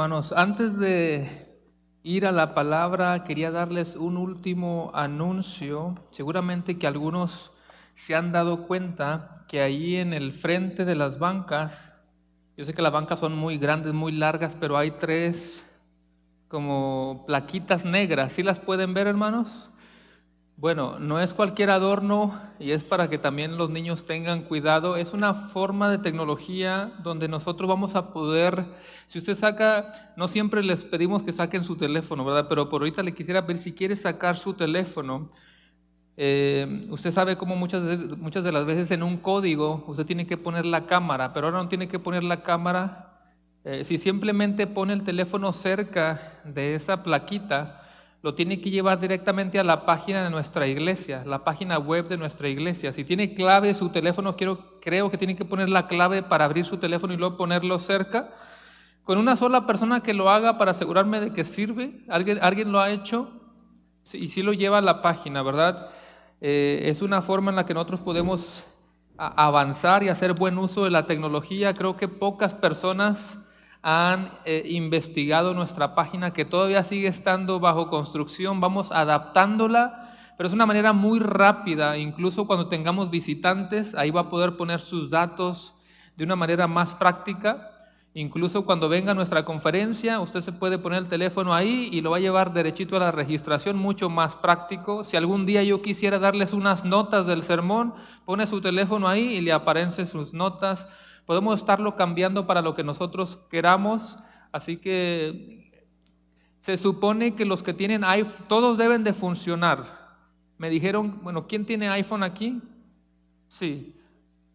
hermanos, antes de ir a la palabra, quería darles un último anuncio. Seguramente que algunos se han dado cuenta que ahí en el frente de las bancas, yo sé que las bancas son muy grandes, muy largas, pero hay tres como plaquitas negras. ¿Sí las pueden ver, hermanos? Bueno, no es cualquier adorno y es para que también los niños tengan cuidado. Es una forma de tecnología donde nosotros vamos a poder, si usted saca, no siempre les pedimos que saquen su teléfono, ¿verdad? Pero por ahorita le quisiera pedir si quiere sacar su teléfono. Usted sabe cómo muchas de las veces en un código usted tiene que poner la cámara, pero ahora no tiene que poner la cámara. Si simplemente pone el teléfono cerca de esa plaquita, lo tiene que llevar directamente a la página de nuestra iglesia, la página web de nuestra iglesia. Si tiene clave su teléfono, creo que tiene que poner la clave para abrir su teléfono y luego ponerlo cerca. Con una sola persona que lo haga para asegurarme de que sirve, alguien lo ha hecho y sí lo lleva a la página, ¿verdad? Es una forma en la que nosotros podemos avanzar y hacer buen uso de la tecnología. Creo que pocas personas han investigado nuestra página, que todavía sigue estando bajo construcción. Vamos adaptándola, pero es una manera muy rápida. Incluso cuando tengamos visitantes, ahí va a poder poner sus datos de una manera más práctica. Incluso cuando venga nuestra conferencia, usted se puede poner el teléfono ahí y lo va a llevar derechito a la registración, mucho más práctico. Si algún día yo quisiera darles unas notas del sermón, pone su teléfono ahí y le aparecen sus notas. Podemos estarlo cambiando para lo que nosotros queramos, así que se supone que los que tienen iPhone, todos deben de funcionar. Me dijeron, bueno, ¿quién tiene iPhone aquí? Sí.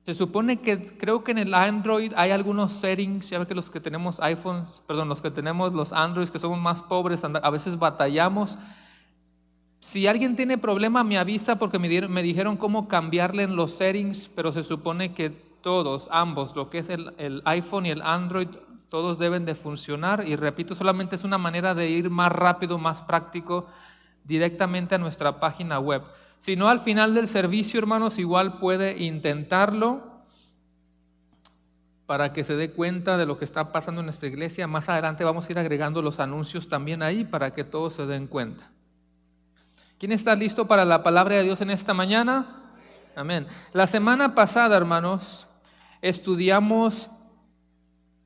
Se supone que, creo que en el Android hay algunos settings, ya ve que los que tenemos iPhones, perdón, los que tenemos los Androids que somos más pobres, a veces batallamos. Si alguien tiene problema me avisa porque me dijeron cómo cambiarle en los settings, pero se supone que todos, ambos, lo que es el iPhone y el Android, todos deben de funcionar y repito, solamente es una manera de ir más rápido, más práctico, directamente a nuestra página web. Si no, al final del servicio, hermanos, igual puede intentarlo para que se dé cuenta de lo que está pasando en nuestra iglesia. Más adelante vamos a ir agregando los anuncios también ahí para que todos se den cuenta. ¿Quién está listo para la palabra de Dios en esta mañana? Amén. La semana pasada, hermanos, estudiamos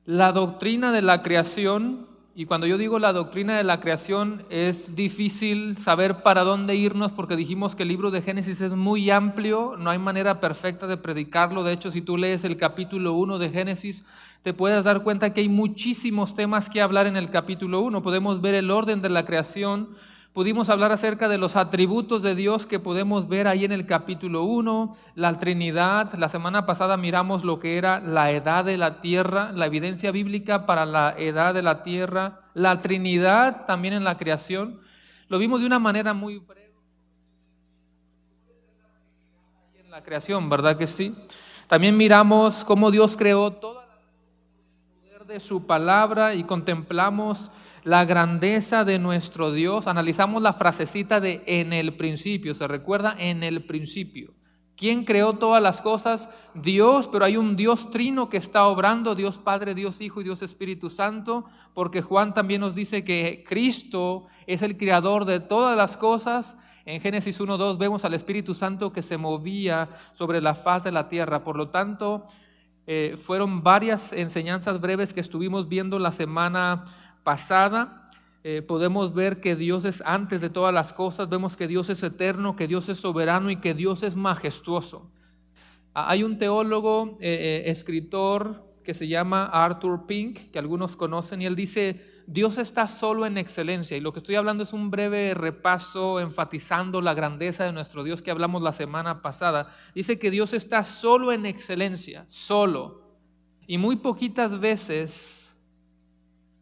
la doctrina de la creación. Y cuando yo digo la doctrina de la creación, es difícil saber para dónde irnos porque dijimos que el libro de Génesis es muy amplio, no hay manera perfecta de predicarlo. De hecho, si tú lees el capítulo 1 de Génesis, te puedes dar cuenta que hay muchísimos temas que hablar en el capítulo 1. Podemos ver el orden de la creación, pudimos hablar acerca de los atributos de Dios que podemos ver ahí en el capítulo 1, la Trinidad. La semana pasada miramos lo que era la edad de la tierra, la evidencia bíblica para la edad de la tierra, la Trinidad también en la creación. Lo vimos de una manera muy breve en la creación, ¿verdad que sí? También miramos cómo Dios creó toda la poder de su palabra y contemplamos la grandeza de nuestro Dios. Analizamos la frasecita de en el principio, ¿se recuerda? En el principio. ¿Quién creó todas las cosas? Dios, pero hay un Dios trino que está obrando, Dios Padre, Dios Hijo y Dios Espíritu Santo, porque Juan también nos dice que Cristo es el creador de todas las cosas. En Génesis 1:2 vemos al Espíritu Santo que se movía sobre la faz de la tierra. Por lo tanto, fueron varias enseñanzas breves que estuvimos viendo la semana pasada. Podemos ver que Dios es antes de todas las cosas, vemos que Dios es eterno, que Dios es soberano y que Dios es majestuoso. Hay un teólogo, escritor que se llama Arthur Pink, que algunos conocen, y él dice, Dios está solo en excelencia. Y lo que estoy hablando es un breve repaso enfatizando la grandeza de nuestro Dios que hablamos la semana pasada. Dice que Dios está solo en excelencia, solo. Y muy poquitas veces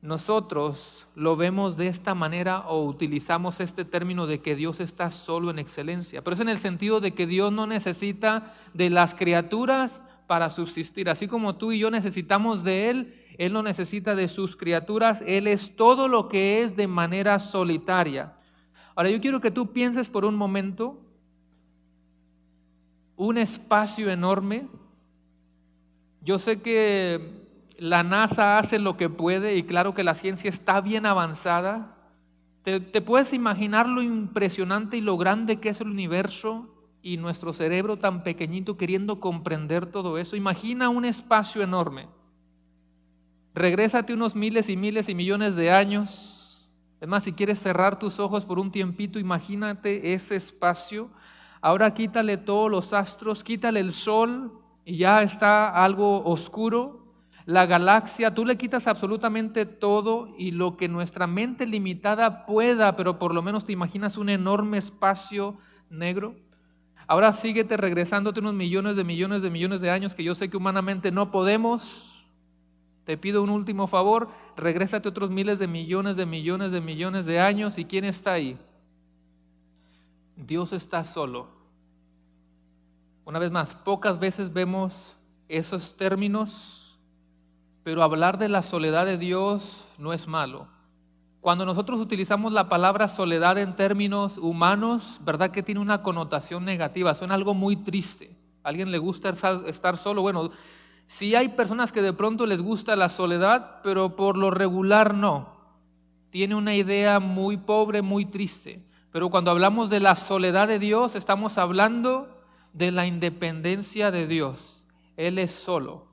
nosotros lo vemos de esta manera o utilizamos este término de que Dios está solo en excelencia, pero es en el sentido de que Dios no necesita de las criaturas para subsistir. Así como tú y yo necesitamos de Él no necesita de sus criaturas, Él es todo lo que es de manera solitaria. Ahora yo quiero que tú pienses por un momento un espacio enorme. Yo sé que la NASA hace lo que puede y claro que la ciencia está bien avanzada. ¿Te puedes imaginar lo impresionante y lo grande que es el universo y nuestro cerebro tan pequeñito queriendo comprender todo eso? Imagina un espacio enorme. Regrésate unos miles y miles y millones de años. Es más, si quieres cerrar tus ojos por un tiempito, imagínate ese espacio. Ahora quítale todos los astros, quítale el sol y ya está algo oscuro. La galaxia, tú le quitas absolutamente todo y lo que nuestra mente limitada pueda, pero por lo menos te imaginas un enorme espacio negro. Ahora síguete regresándote unos millones de millones de millones de años que yo sé que humanamente no podemos. Te pido un último favor, regrésate otros miles de millones de millones de millones de años. ¿Y quién está ahí? Dios está solo. Una vez más, pocas veces vemos esos términos, pero hablar de la soledad de Dios no es malo. Cuando nosotros utilizamos la palabra soledad en términos humanos, ¿verdad que tiene una connotación negativa? Suena algo muy triste. ¿A alguien le gusta estar solo? Bueno, sí hay personas que de pronto les gusta la soledad, pero por lo regular no. Tiene una idea muy pobre, muy triste. Pero cuando hablamos de la soledad de Dios, estamos hablando de la independencia de Dios. Él es solo.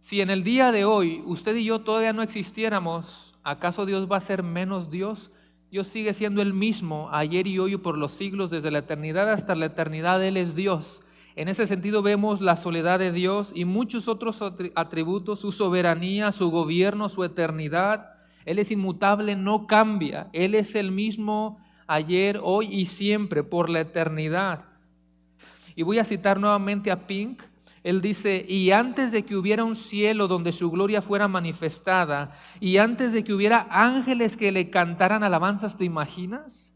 Si en el día de hoy usted y yo todavía no existiéramos, ¿acaso Dios va a ser menos Dios? Dios sigue siendo el mismo ayer y hoy y por los siglos, desde la eternidad hasta la eternidad. Él es Dios. En ese sentido vemos la soledad de Dios y muchos otros atributos, su soberanía, su gobierno, su eternidad. Él es inmutable, no cambia. Él es el mismo ayer, hoy y siempre, por la eternidad. Y voy a citar nuevamente a Pink. Él dice, y antes de que hubiera un cielo donde su gloria fuera manifestada, y antes de que hubiera ángeles que le cantaran alabanzas, ¿te imaginas?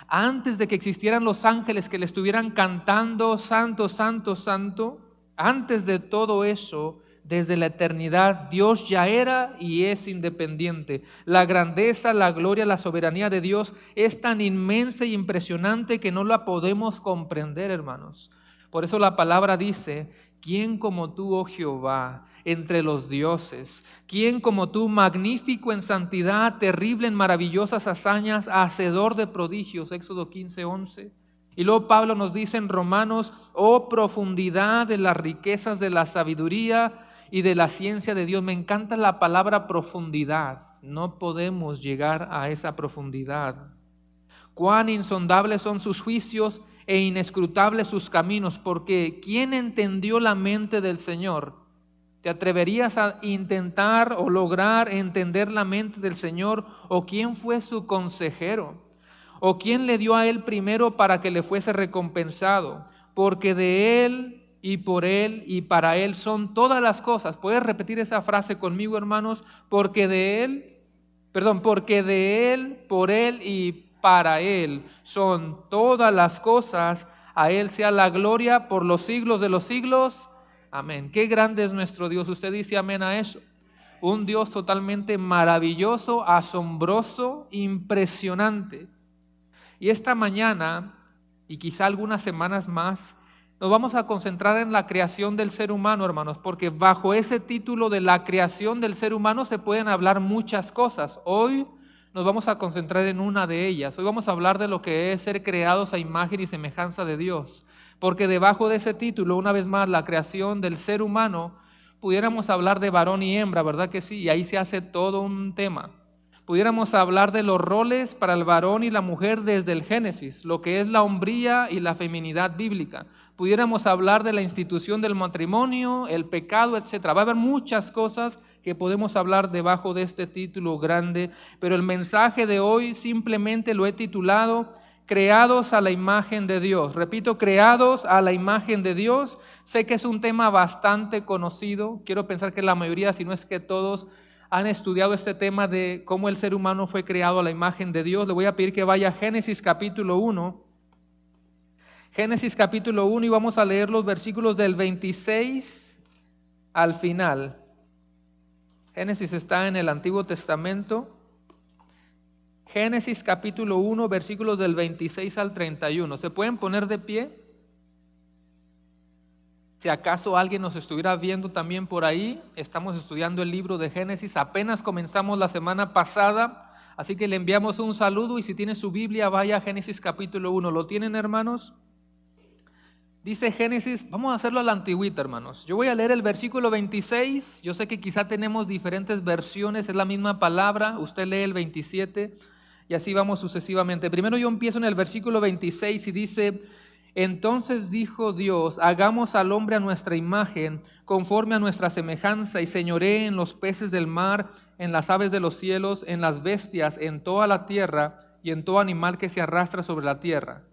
Antes de que existieran los ángeles que le estuvieran cantando, santo, santo, santo, antes de todo eso, desde la eternidad, Dios ya era y es independiente. La grandeza, la gloria, la soberanía de Dios es tan inmensa y impresionante que no la podemos comprender, hermanos. Por eso la palabra dice, ¿quién como tú, oh Jehová, entre los dioses? ¿Quién como tú, magnífico en santidad, terrible en maravillosas hazañas, hacedor de prodigios? Éxodo 15:11. Y luego Pablo nos dice en Romanos, oh profundidad de las riquezas de la sabiduría y de la ciencia de Dios. Me encanta la palabra profundidad. No podemos llegar a esa profundidad. Cuán insondables son sus juicios e inescrutables sus caminos, porque ¿quién entendió la mente del Señor? ¿Te atreverías a intentar o lograr entender la mente del Señor? ¿O quién fue su consejero? ¿O quién le dio a él primero para que le fuese recompensado? Porque de él y por él y para él son todas las cosas. ¿Puedes repetir esa frase conmigo, hermanos? Porque de él, por él y para él son todas las cosas, a él sea la gloria por los siglos de los siglos. Amén. Qué grande es nuestro Dios. Usted dice amén a eso. Un Dios totalmente maravilloso, asombroso, impresionante. Y esta mañana, y quizá algunas semanas más, nos vamos a concentrar en la creación del ser humano, hermanos, porque bajo ese título de la creación del ser humano se pueden hablar muchas cosas. Hoy nos vamos a concentrar en una de ellas. Hoy vamos a hablar de lo que es ser creados a imagen y semejanza de Dios. Porque debajo de ese título, una vez más, la creación del ser humano, pudiéramos hablar de varón y hembra, ¿verdad que sí? Y ahí se hace todo un tema. Pudiéramos hablar de los roles para el varón y la mujer desde el Génesis, lo que es la hombría y la feminidad bíblica. Pudiéramos hablar de la institución del matrimonio, el pecado, etcétera. Va a haber muchas cosas que podemos hablar debajo de este título grande, pero el mensaje de hoy simplemente lo he titulado creados a la imagen de Dios. Repito, creados a la imagen de Dios. Sé que es un tema bastante conocido. Quiero pensar que la mayoría, si no es que todos, han estudiado este tema de cómo el ser humano fue creado a la imagen de Dios. Le voy a pedir que vaya a Génesis capítulo 1. Génesis capítulo 1 y vamos a leer los versículos del 26 al final. Génesis está en el Antiguo Testamento. Génesis capítulo 1, versículos del 26 al 31. ¿Se pueden poner de pie? Si acaso alguien nos estuviera viendo también por ahí, estamos estudiando el libro de Génesis, apenas comenzamos la semana pasada, así que le enviamos un saludo y si tiene su Biblia, vaya a Génesis capítulo 1. ¿Lo tienen, hermanos? Dice Génesis, vamos a hacerlo a la antigüita, hermanos. Yo voy a leer el versículo 26, yo sé que quizá tenemos diferentes versiones, es la misma palabra, usted lee el 27 y así vamos sucesivamente. Primero yo empiezo en el versículo 26 y dice: entonces dijo Dios, hagamos al hombre a nuestra imagen, conforme a nuestra semejanza, y señoree en los peces del mar, en las aves de los cielos, en las bestias, en toda la tierra, y en todo animal que se arrastra sobre la tierra.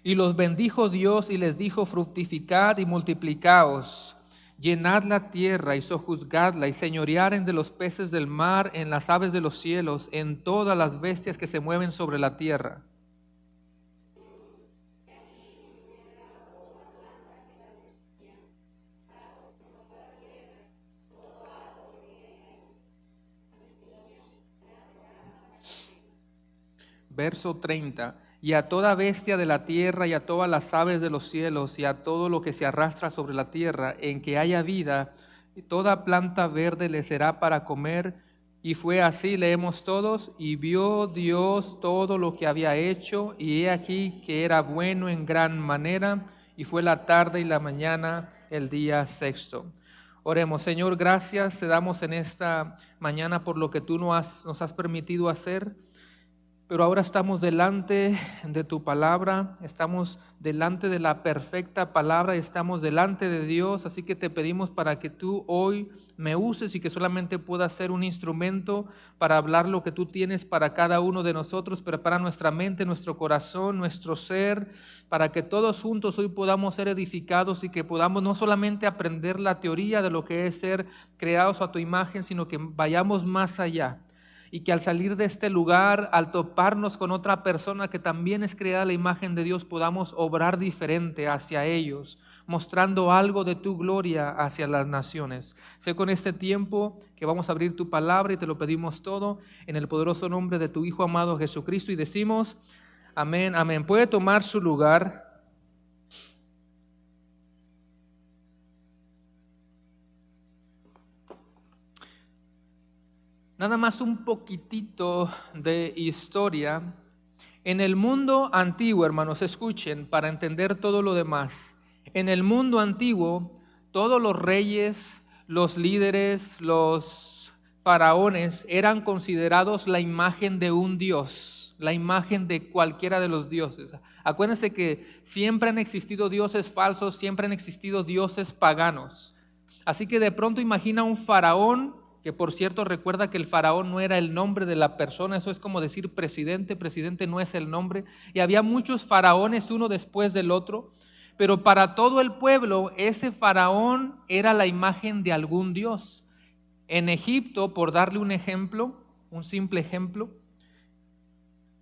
Y los bendijo Dios y les dijo: fructificad y multiplicaos, llenad la tierra y sojuzgadla, y señorearen de los peces del mar, en las aves de los cielos, en todas las bestias que se mueven sobre la tierra. Verso 30. Y a toda bestia de la tierra y a todas las aves de los cielos y a todo lo que se arrastra sobre la tierra, en que haya vida, toda planta verde le será para comer. Y fue así, leemos todos, y vio Dios todo lo que había hecho, y he aquí que era bueno en gran manera, y fue la tarde y la mañana el día sexto. Oremos. Señor, gracias te damos en esta mañana por lo que tú nos has permitido hacer. Pero ahora estamos delante de tu palabra, estamos delante de la perfecta palabra, estamos delante de Dios, así que te pedimos para que tú hoy me uses y que solamente pueda ser un instrumento para hablar lo que tú tienes para cada uno de nosotros, prepara nuestra mente, nuestro corazón, nuestro ser, para que todos juntos hoy podamos ser edificados y que podamos no solamente aprender la teoría de lo que es ser creados a tu imagen, sino que vayamos más allá. Y que al salir de este lugar, al toparnos con otra persona que también es creada a la imagen de Dios, podamos obrar diferente hacia ellos, mostrando algo de tu gloria hacia las naciones. Sé con este tiempo que vamos a abrir tu palabra y te lo pedimos todo en el poderoso nombre de tu Hijo amado Jesucristo y decimos amén, amén. Puede tomar su lugar. Nada más un poquitito de historia. En el mundo antiguo, hermanos, escuchen, para entender todo lo demás. En el mundo antiguo, todos los reyes, los líderes, los faraones eran considerados la imagen de un dios, la imagen de cualquiera de los dioses. Acuérdense que siempre han existido dioses falsos, siempre han existido dioses paganos. Así que de pronto imagina un faraón, que por cierto recuerda que el faraón no era el nombre de la persona, eso es como decir presidente no es el nombre, y había muchos faraones uno después del otro, pero para todo el pueblo ese faraón era la imagen de algún dios. En Egipto, por darle un ejemplo, un simple ejemplo,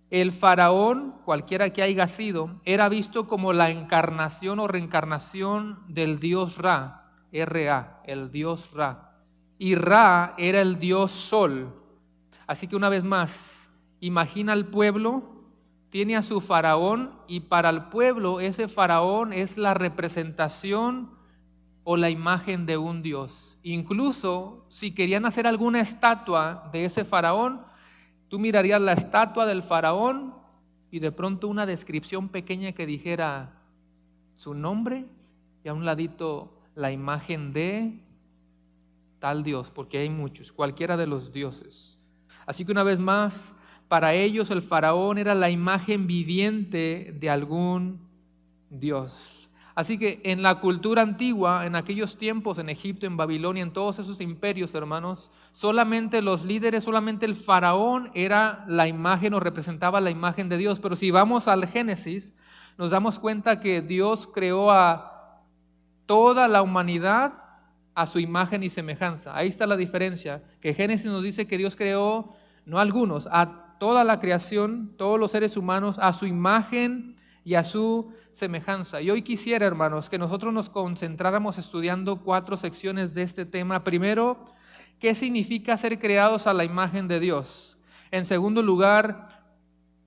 el faraón, cualquiera que haya sido, era visto como la encarnación o reencarnación del dios Ra, R-A, el dios Ra. Y Ra era el dios sol. Así que una vez más, imagina al pueblo, tiene a su faraón y para el pueblo ese faraón es la representación o la imagen de un dios. Incluso si querían hacer alguna estatua de ese faraón, tú mirarías la estatua del faraón y de pronto una descripción pequeña que dijera su nombre y a un ladito la imagen de tal Dios, porque hay muchos, cualquiera de los dioses. Así que una vez más, para ellos el faraón era la imagen viviente de algún Dios. Así que en la cultura antigua, en aquellos tiempos, en Egipto, en Babilonia, en todos esos imperios, hermanos, solamente los líderes, solamente el faraón era la imagen o representaba la imagen de Dios. Pero si vamos al Génesis, nos damos cuenta que Dios creó a toda la humanidad a su imagen y semejanza. Ahí está la diferencia, que Génesis nos dice que Dios creó, no a algunos, a toda la creación, todos los seres humanos, a su imagen y a su semejanza. Y hoy quisiera, hermanos, que nosotros nos concentráramos estudiando 4 secciones de este tema. Primero, ¿qué significa ser creados a la imagen de Dios? En segundo lugar,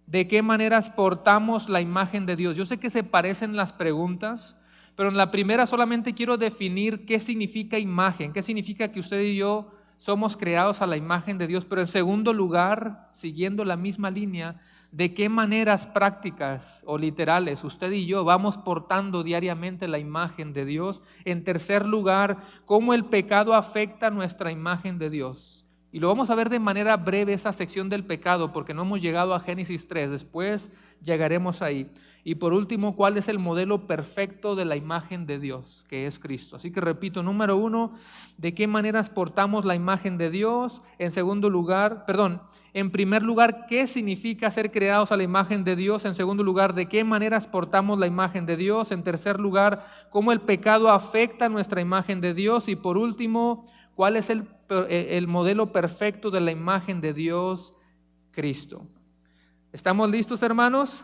¿de qué maneras portamos la imagen de Dios? Yo sé que se parecen las preguntas, pero en la primera solamente quiero definir qué significa imagen, qué significa que usted y yo somos creados a la imagen de Dios. Pero en segundo lugar, siguiendo la misma línea, ¿de qué maneras prácticas o literales usted y yo vamos portando diariamente la imagen de Dios? En tercer lugar, ¿cómo el pecado afecta nuestra imagen de Dios? Y lo vamos a ver de manera breve esa sección del pecado, porque no hemos llegado a Génesis 3, después llegaremos ahí. Y por último, ¿cuál es el modelo perfecto de la imagen de Dios, que es Cristo? Así que repito, número 1, ¿de qué maneras portamos la imagen de Dios? En primer lugar, ¿qué significa ser creados a la imagen de Dios? En segundo lugar, ¿de qué maneras portamos la imagen de Dios? En tercer lugar, ¿cómo el pecado afecta nuestra imagen de Dios? Y por último, ¿cuál es el modelo perfecto de la imagen de Dios? Cristo. ¿Estamos listos, hermanos?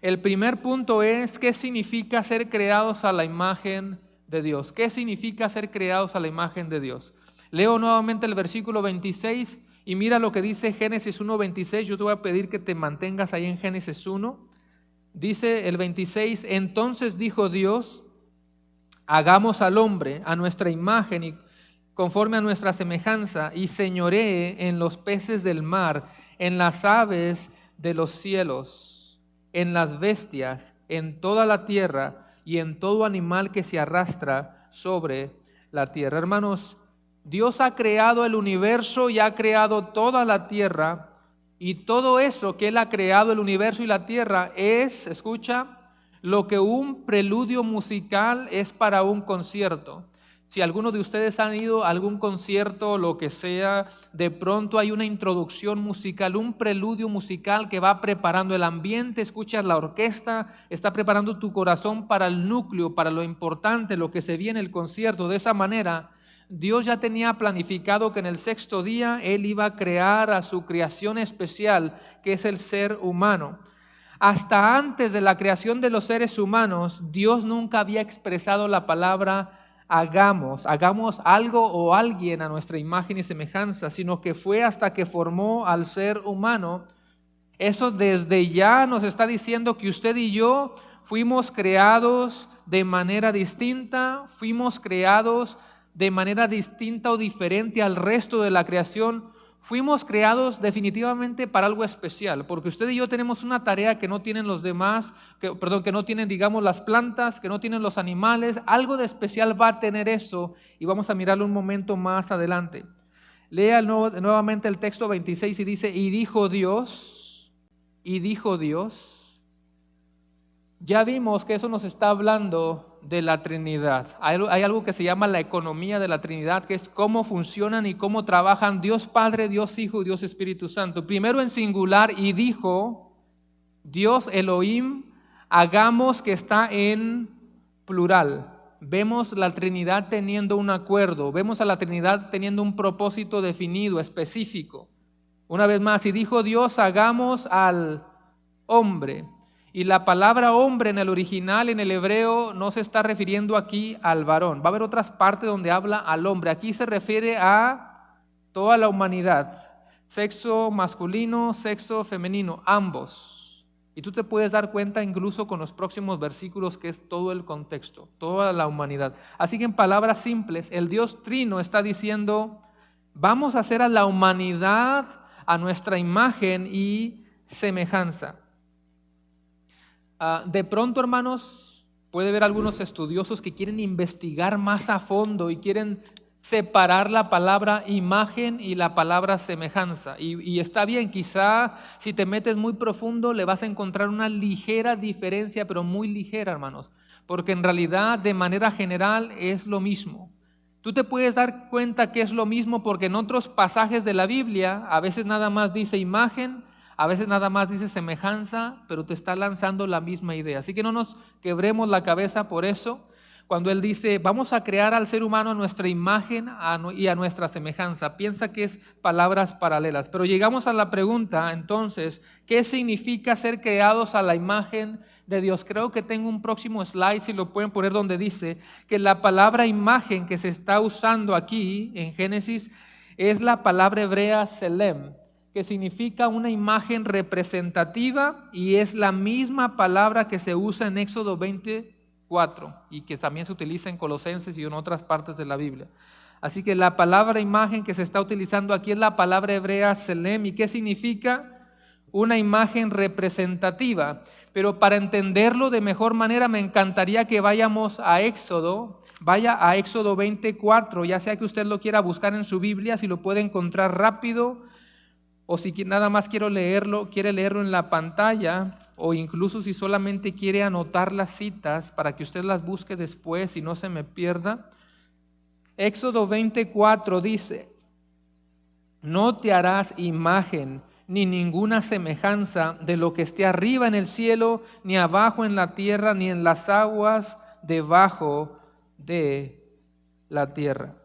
El primer punto es, ¿qué significa ser creados a la imagen de Dios? ¿Qué significa ser creados a la imagen de Dios? Leo nuevamente el versículo 26 y mira lo que dice Génesis 1:26. Yo te voy a pedir que te mantengas ahí en Génesis 1. Dice el 26, entonces dijo Dios, hagamos al hombre a nuestra imagen y conforme a nuestra semejanza, y señoree en los peces del mar, en las aves de los cielos, en las bestias, en toda la tierra y en todo animal que se arrastra sobre la tierra. Hermanos, Dios ha creado el universo y ha creado toda la tierra, y todo eso que Él ha creado, el universo y la tierra, es, escucha, lo que un preludio musical es para un concierto. Si algunos de ustedes han ido a algún concierto, lo que sea, de pronto hay una introducción musical, un preludio musical que va preparando el ambiente, escuchas la orquesta, está preparando tu corazón para el núcleo, para lo importante, lo que se viene en el concierto. De esa manera, Dios ya tenía planificado que en el sexto día Él iba a crear a su creación especial, que es el ser humano. Hasta antes de la creación de los seres humanos, Dios nunca había expresado la palabra hagamos algo o alguien a nuestra imagen y semejanza, sino que fue hasta que formó al ser humano. Eso desde ya nos está diciendo que usted y yo fuimos creados de manera distinta, fuimos creados de manera distinta o diferente al resto de la creación. Fuimos creados definitivamente para algo especial, porque usted y yo tenemos una tarea que no tienen los demás, que no tienen, digamos, las plantas, que no tienen los animales. Algo de especial va a tener eso, y vamos a mirarlo un momento más adelante. Lea nuevamente el texto 26 y dice, y dijo Dios. Ya vimos que eso nos está hablando de la Trinidad. Hay algo que se llama la economía de la Trinidad, que es cómo funcionan y cómo trabajan Dios Padre, Dios Hijo y Dios Espíritu Santo. Primero en singular, y dijo Dios Elohim, hagamos, que está en plural. Vemos la Trinidad teniendo un acuerdo, vemos a la Trinidad teniendo un propósito definido, específico. Una vez más, y dijo Dios, hagamos al hombre. Y la palabra hombre en el original, en el hebreo, no se está refiriendo aquí al varón. Va a haber otras partes donde habla al hombre. Aquí se refiere a toda la humanidad. Sexo masculino, sexo femenino, ambos. Y tú te puedes dar cuenta incluso con los próximos versículos que es todo el contexto, toda la humanidad. Así que en palabras simples, el Dios Trino está diciendo, vamos a hacer a la humanidad a nuestra imagen y semejanza. De pronto, hermanos, puede haber algunos estudiosos que quieren investigar más a fondo y quieren separar la palabra imagen y la palabra semejanza. Y está bien, quizá si te metes muy profundo le vas a encontrar una ligera diferencia, pero muy ligera, hermanos, porque en realidad de manera general es lo mismo. Tú te puedes dar cuenta que es lo mismo porque en otros pasajes de la Biblia a veces nada más dice imagen, a veces nada más dice semejanza, pero te está lanzando la misma idea. Así que no nos quebremos la cabeza por eso. Cuando Él dice, vamos a crear al ser humano a nuestra imagen y a nuestra semejanza, piensa que es palabras paralelas. Pero llegamos a la pregunta, entonces, ¿qué significa ser creados a la imagen de Dios? Creo que tengo un próximo slide, si lo pueden poner, donde dice que la palabra imagen que se está usando aquí en Génesis es la palabra hebrea selem. que significa una imagen representativa y es la misma palabra que se usa en Éxodo 24 y que también se utiliza en Colosenses y en otras partes de la Biblia. Así que la palabra imagen que se está utilizando aquí es la palabra hebrea selem. ¿Y qué significa? Una imagen representativa. Pero para entenderlo de mejor manera me encantaría que vayamos a Éxodo. Vaya a Éxodo 24, ya sea que usted lo quiera buscar en su Biblia, si lo puede encontrar rápido, o si nada más quiere leerlo en la pantalla, o incluso si solamente quiere anotar las citas para que usted las busque después y no se me pierda. Éxodo 24 dice: no te harás imagen ni ninguna semejanza de lo que esté arriba en el cielo, ni abajo en la tierra, ni en las aguas debajo de la tierra.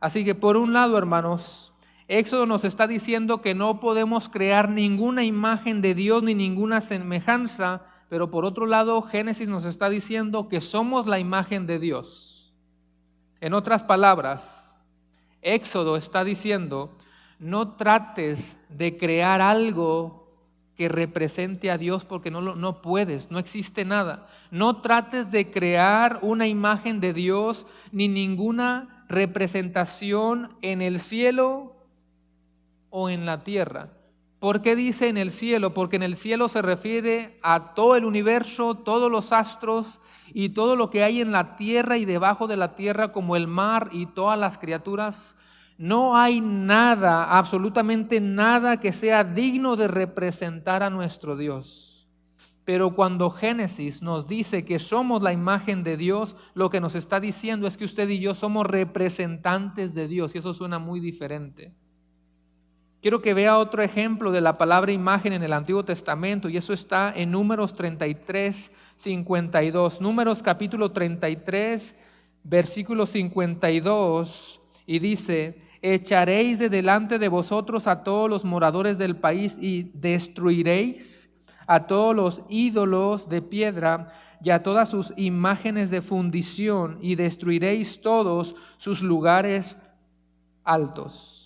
Así que por un lado, hermanos, Éxodo nos está diciendo que no podemos crear ninguna imagen de Dios ni ninguna semejanza, pero por otro lado, Génesis nos está diciendo que somos la imagen de Dios. En otras palabras, Éxodo está diciendo: no trates de crear algo que represente a Dios porque no puedes, no existe nada. No trates de crear una imagen de Dios ni ninguna representación en el cielo o en la tierra. ¿Por qué dice en el cielo? Porque en el cielo se refiere a todo el universo, todos los astros y todo lo que hay en la tierra y debajo de la tierra, como el mar y todas las criaturas. No hay nada, absolutamente nada que sea digno de representar a nuestro Dios. Pero cuando Génesis nos dice que somos la imagen de Dios, lo que nos está diciendo es que usted y yo somos representantes de Dios, y eso suena muy diferente. Quiero que vea otro ejemplo de la palabra imagen en el Antiguo Testamento, y eso está en Números 33, 52. Números capítulo 33, versículo 52, y dice: echaréis de delante de vosotros a todos los moradores del país y destruiréis a todos los ídolos de piedra y a todas sus imágenes de fundición, y destruiréis todos sus lugares altos.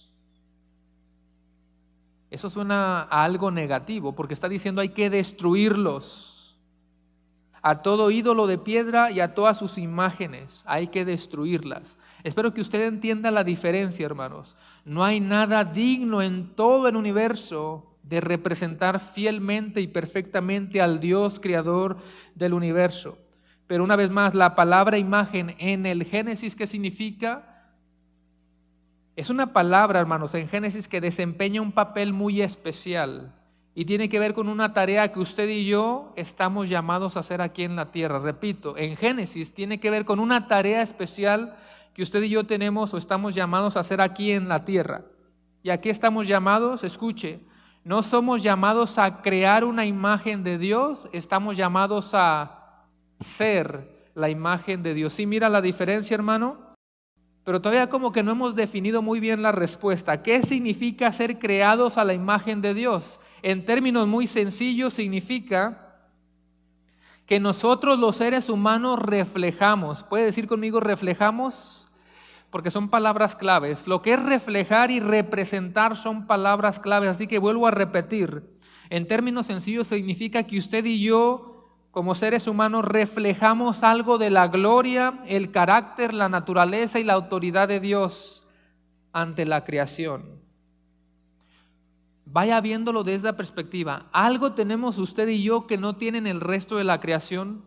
Eso suena a algo negativo, porque está diciendo hay que destruirlos. A todo ídolo de piedra y a todas sus imágenes hay que destruirlas. Espero que usted entienda la diferencia, hermanos. No hay nada digno en todo el universo de representar fielmente y perfectamente al Dios creador del universo. Pero una vez más, la palabra imagen en el Génesis, ¿qué significa? Es una palabra, hermanos, en Génesis que desempeña un papel muy especial y tiene que ver con una tarea que usted y yo estamos llamados a hacer aquí en la tierra. Repito, en Génesis tiene que ver con una tarea especial que usted y yo tenemos o estamos llamados a hacer aquí en la tierra. ¿Y a qué estamos llamados? Escuche, no somos llamados a crear una imagen de Dios, estamos llamados a ser la imagen de Dios. ¿Sí mira la diferencia, hermano? Pero todavía como que no hemos definido muy bien la respuesta. ¿Qué significa ser creados a la imagen de Dios? En términos muy sencillos significa que nosotros los seres humanos reflejamos. ¿Puede decir conmigo reflejamos? Porque son palabras claves. Lo que es reflejar y representar son palabras claves. Así que vuelvo a repetir. En términos sencillos significa que usted y yo, como seres humanos, reflejamos algo de la gloria, el carácter, la naturaleza y la autoridad de Dios ante la creación. Vaya viéndolo desde esa perspectiva. Algo tenemos usted y yo que no tienen el resto de la creación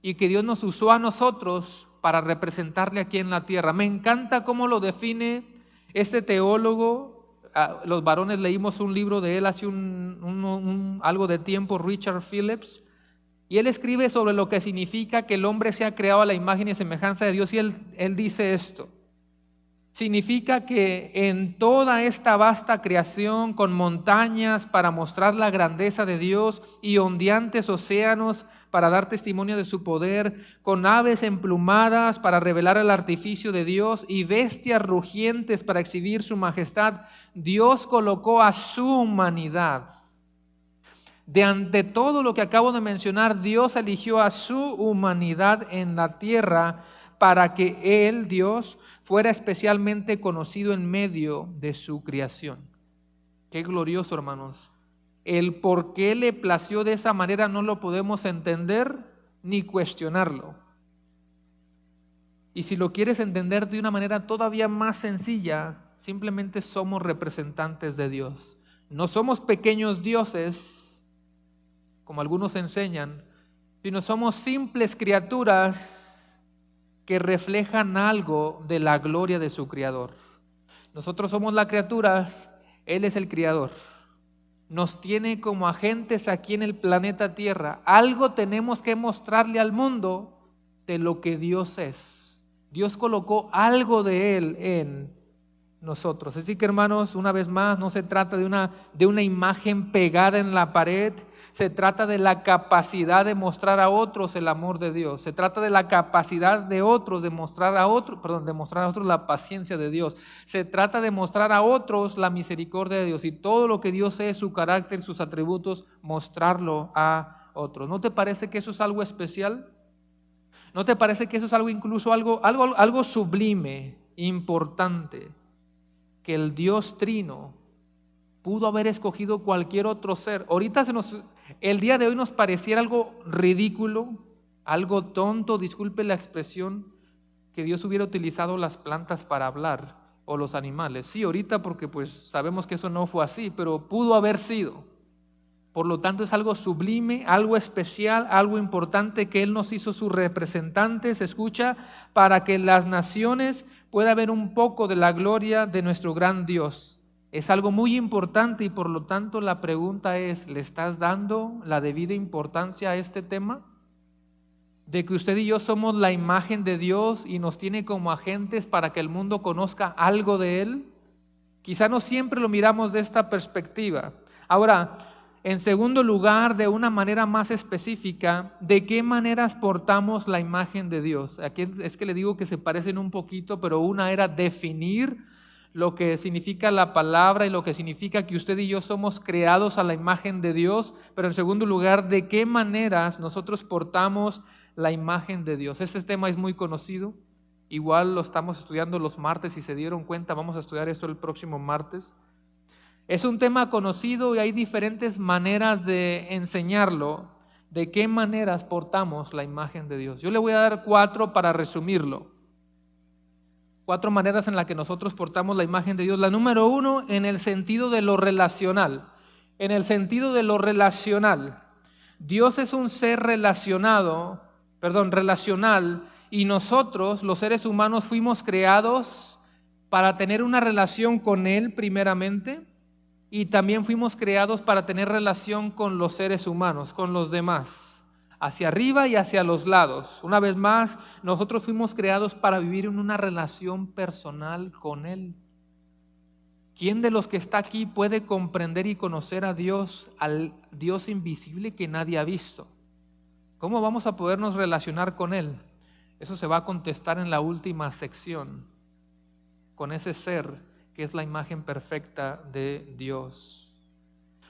y que Dios nos usó a nosotros para representarle aquí en la tierra. Me encanta cómo lo define este teólogo. Los varones leímos un libro de él hace algo de tiempo, Richard Phillips. Y él escribe sobre lo que significa que el hombre sea creado a la imagen y semejanza de Dios, y él dice esto: significa que en toda esta vasta creación, con montañas para mostrar la grandeza de Dios y ondeantes océanos para dar testimonio de su poder, con aves emplumadas para revelar el artificio de Dios y bestias rugientes para exhibir su majestad, Dios colocó a su humanidad. De ante todo lo que acabo de mencionar, Dios eligió a su humanidad en la tierra para que Él, Dios, fuera especialmente conocido en medio de su creación. Qué glorioso, hermanos. El por qué le plació de esa manera no lo podemos entender ni cuestionarlo. Y si lo quieres entender de una manera todavía más sencilla, simplemente somos representantes de Dios. No somos pequeños dioses, como algunos enseñan, sino somos simples criaturas que reflejan algo de la gloria de su Creador. Nosotros somos las criaturas, Él es el Creador. Nos tiene como agentes aquí en el planeta Tierra. Algo tenemos que mostrarle al mundo de lo que Dios es. Dios colocó algo de Él en nosotros. Así que, hermanos, una vez más, no se trata de una imagen pegada en la pared. Se trata de la capacidad de mostrar a otros el amor de Dios. Se trata de la capacidad de otros de mostrar a otros la paciencia de Dios. Se trata de mostrar a otros la misericordia de Dios y todo lo que Dios es, su carácter, sus atributos, mostrarlo a otros. ¿No te parece que eso es algo especial? ¿No te parece que eso es algo, incluso algo sublime, importante? Que el Dios Trino pudo haber escogido cualquier otro ser. Ahorita el día de hoy nos pareciera algo ridículo, algo tonto, disculpe la expresión, que Dios hubiera utilizado las plantas para hablar o los animales. Sí, ahorita porque pues sabemos que eso no fue así, pero pudo haber sido. Por lo tanto es algo sublime, algo especial, algo importante que Él nos hizo sus representantes, escucha, para que las naciones pueda ver un poco de la gloria de nuestro gran Dios. Es algo muy importante y por lo tanto la pregunta es, ¿le estás dando la debida importancia a este tema? De que usted y yo somos la imagen de Dios y nos tiene como agentes para que el mundo conozca algo de Él. Quizá no siempre lo miramos de esta perspectiva. Ahora, en segundo lugar, de una manera más específica, ¿de qué maneras portamos la imagen de Dios? Aquí es que le digo que se parecen un poquito, pero una era definir lo que significa la palabra y lo que significa que usted y yo somos creados a la imagen de Dios, pero en segundo lugar, ¿de qué maneras nosotros portamos la imagen de Dios? Este tema es muy conocido, igual lo estamos estudiando los martes, si se dieron cuenta, vamos a estudiar esto el próximo martes. Es un tema conocido y hay diferentes maneras de enseñarlo, de qué maneras portamos la imagen de Dios. Yo le voy a dar 4 para resumirlo. 4 maneras en las que nosotros portamos la imagen de Dios. La número 1, en el sentido de lo relacional. En el sentido de lo relacional. Dios es un ser relacional, y nosotros, los seres humanos, fuimos creados para tener una relación con Él primeramente, y también fuimos creados para tener relación con los seres humanos, con los demás, hacia arriba y hacia los lados. Una vez más, nosotros fuimos creados para vivir en una relación personal con Él. ¿Quién de los que está aquí puede comprender y conocer a Dios, al Dios invisible que nadie ha visto? ¿Cómo vamos a podernos relacionar con Él? Eso se va a contestar en la última sección, con ese ser que es la imagen perfecta de Dios.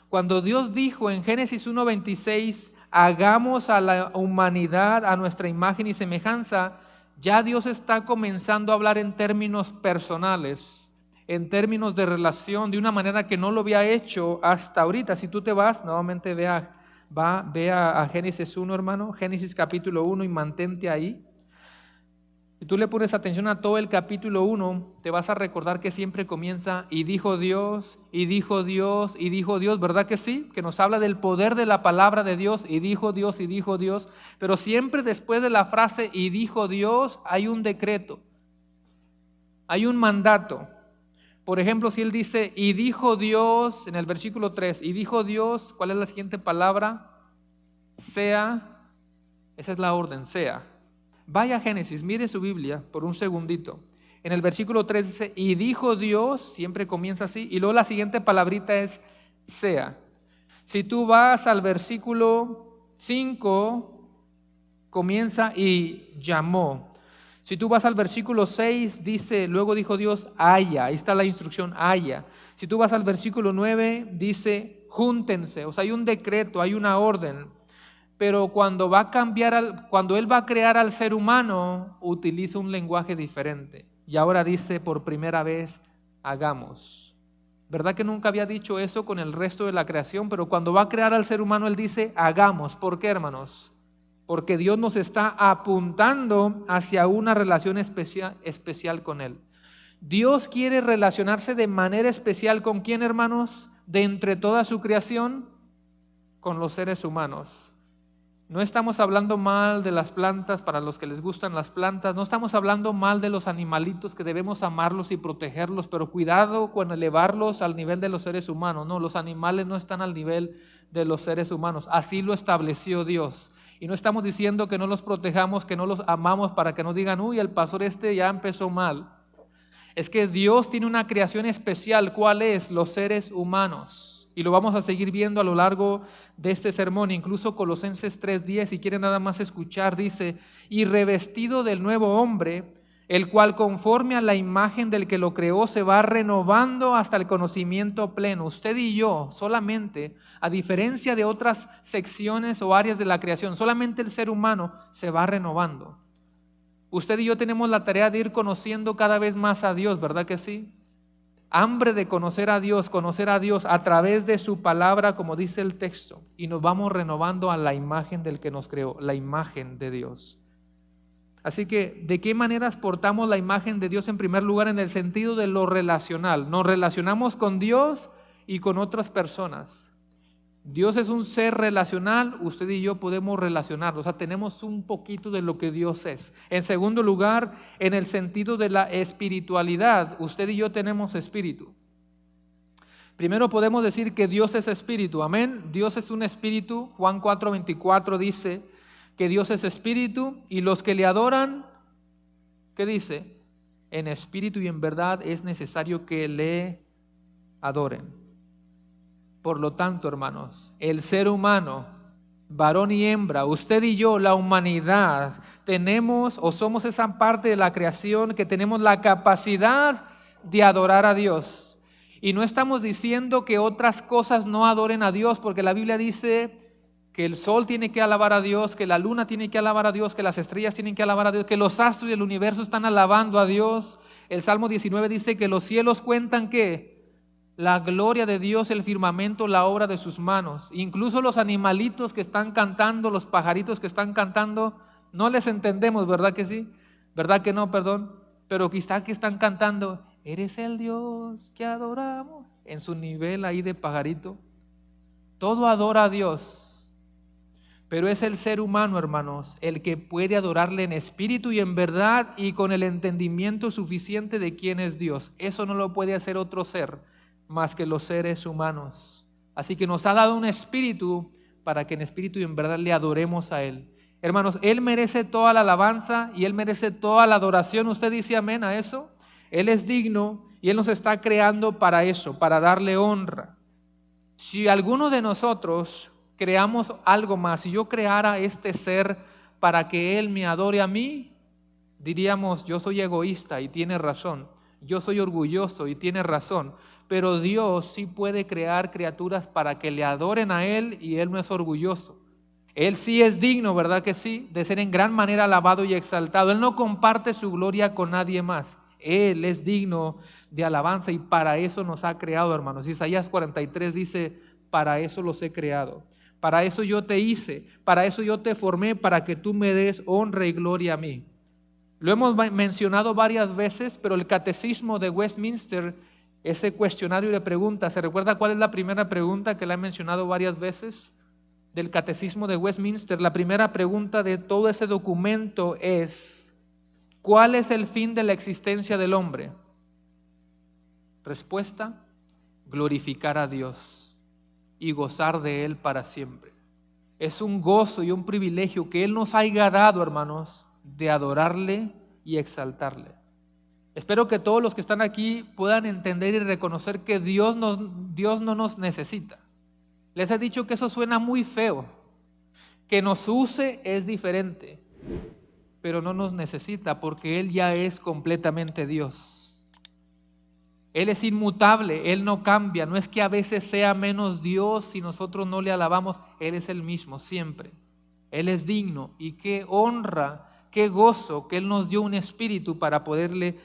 Cuando Dios dijo en Génesis 1:26, hagamos a la humanidad a nuestra imagen y semejanza, ya Dios está comenzando a hablar en términos personales, en términos de relación, de una manera que no lo había hecho hasta ahorita. Si tú te vas, nuevamente ve a Génesis 1, hermano, Génesis capítulo 1 y mantente ahí. Si tú le pones atención a todo el capítulo 1, te vas a recordar que siempre comienza y dijo Dios, y dijo Dios, y dijo Dios, ¿verdad que sí? Que nos habla del poder de la palabra de Dios, y dijo Dios, y dijo Dios, pero siempre después de la frase y dijo Dios hay un decreto, hay un mandato. Por ejemplo, si él dice y dijo Dios en el versículo 3, y dijo Dios, ¿cuál es la siguiente palabra? Sea, esa es la orden, sea. Vaya a Génesis, mire su Biblia por un segundito. En el versículo 3 dice, y dijo Dios, siempre comienza así, y luego la siguiente palabrita es sea. Si tú vas al versículo 5, comienza y llamó. Si tú vas al versículo 6, dice, luego dijo Dios, haya. Ahí está la instrucción, haya. Si tú vas al versículo 9, dice, júntense. O sea, hay un decreto, hay una orden. Pero cuando Él va a crear al ser humano, utiliza un lenguaje diferente. Y ahora dice por primera vez, hagamos. ¿Verdad que nunca había dicho eso con el resto de la creación? Pero cuando va a crear al ser humano, Él dice, hagamos. ¿Por qué, hermanos? Porque Dios nos está apuntando hacia una relación especial con Él. Dios quiere relacionarse de manera especial ¿con quién, hermanos? De entre toda su creación, con los seres humanos. No estamos hablando mal de las plantas para los que les gustan las plantas, no estamos hablando mal de los animalitos que debemos amarlos y protegerlos, pero cuidado con elevarlos al nivel de los seres humanos. No, los animales no están al nivel de los seres humanos, así lo estableció Dios. Y no estamos diciendo que no los protejamos, que no los amamos para que no digan, uy, el pastor ya empezó mal. Es que Dios tiene una creación especial. ¿Cuál es? Los seres humanos. Y lo vamos a seguir viendo a lo largo de este sermón. Incluso Colosenses 3:10, si quieren nada más escuchar, dice, y revestido del nuevo hombre, el cual conforme a la imagen del que lo creó se va renovando hasta el conocimiento pleno. Usted y yo solamente, a diferencia de otras secciones o áreas de la creación, solamente el ser humano se va renovando. Usted y yo tenemos la tarea de ir conociendo cada vez más a Dios, ¿verdad que sí? Hambre de conocer a Dios a través de su palabra, como dice el texto, y nos vamos renovando a la imagen del que nos creó, la imagen de Dios. Así que, ¿de qué maneras portamos la imagen de Dios? En primer lugar, en el sentido de lo relacional. Nos relacionamos con Dios y con otras personas. Dios es un ser relacional, usted y yo podemos relacionarnos, o sea, tenemos un poquito de lo que Dios es. En segundo lugar, en el sentido de la espiritualidad, usted y yo tenemos espíritu. Primero podemos decir que Dios es espíritu, amén. Dios es un espíritu. Juan 4:24 dice que Dios es espíritu y los que le adoran, ¿qué dice? En espíritu y en verdad es necesario que le adoren. Por lo tanto, hermanos, el ser humano, varón y hembra, usted y yo, la humanidad, tenemos o somos esa parte de la creación que tenemos la capacidad de adorar a Dios. Y no estamos diciendo que otras cosas no adoren a Dios, porque la Biblia dice que el sol tiene que alabar a Dios, que la luna tiene que alabar a Dios, que las estrellas tienen que alabar a Dios, que los astros del universo están alabando a Dios. El Salmo 19 dice que los cielos cuentan ¿qué? La gloria de Dios, el firmamento, la obra de sus manos. Incluso los animalitos que están cantando, los pajaritos que están cantando, no les entendemos, ¿verdad que sí? ¿Verdad que no? Perdón. Pero quizá que están cantando, eres el Dios que adoramos, en su nivel ahí de pajarito. Todo adora a Dios. Pero es el ser humano, hermanos, el que puede adorarle en espíritu y en verdad y con el entendimiento suficiente de quién es Dios. Eso no lo puede hacer otro ser más que los seres humanos. Así que nos ha dado un espíritu para que en espíritu y en verdad le adoremos a Él. Hermanos, Él merece toda la alabanza y Él merece toda la adoración. ¿Usted dice amén a eso? Él es digno y Él nos está creando para eso, para darle honra. Si alguno de nosotros creamos algo más, si yo creara este ser para que Él me adore a mí, diríamos, yo soy egoísta y tiene razón. Yo soy orgulloso y tiene razón. Pero Dios sí puede crear criaturas para que le adoren a Él y Él no es orgulloso. Él sí es digno, ¿verdad que sí? De ser en gran manera alabado y exaltado. Él no comparte su gloria con nadie más. Él es digno de alabanza y para eso nos ha creado, hermanos. Isaías 43 dice, para eso los he creado. Para eso yo te hice, para eso yo te formé, para que tú me des honra y gloria a mí. Lo hemos mencionado varias veces, pero el Catecismo de Westminster, ese cuestionario de preguntas, ¿se recuerda cuál es la primera pregunta que le he mencionado varias veces? Del Catecismo de Westminster, la primera pregunta de todo ese documento es, ¿cuál es el fin de la existencia del hombre? Respuesta, glorificar a Dios y gozar de Él para siempre. Es un gozo y un privilegio que Él nos haya dado, hermanos, de adorarle y exaltarle. Espero que todos los que están aquí puedan entender y reconocer que Dios no nos necesita. Les he dicho que eso suena muy feo. Que nos use es diferente, pero no nos necesita porque Él ya es completamente Dios. Él es inmutable, Él no cambia. No es que a veces sea menos Dios si nosotros no le alabamos. Él es el mismo siempre. Él es digno y qué honra, qué gozo que Él nos dio un espíritu para poderle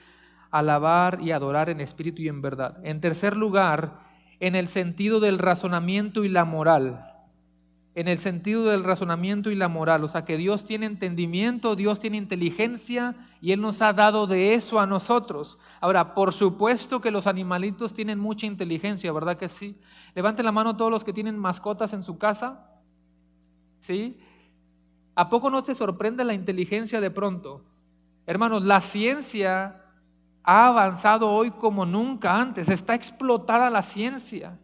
alabar y adorar en espíritu y en verdad. En tercer lugar, en el sentido del razonamiento y la moral. En el sentido del razonamiento y la moral, o sea que Dios tiene entendimiento, Dios tiene inteligencia y Él nos ha dado de eso a nosotros. Ahora, por supuesto que los animalitos tienen mucha inteligencia, ¿verdad que sí? Levanten la mano todos los que tienen mascotas en su casa, ¿sí? ¿A poco no se sorprende la inteligencia de pronto? Hermanos, la ciencia ha avanzado hoy como nunca antes, está explotada la ciencia.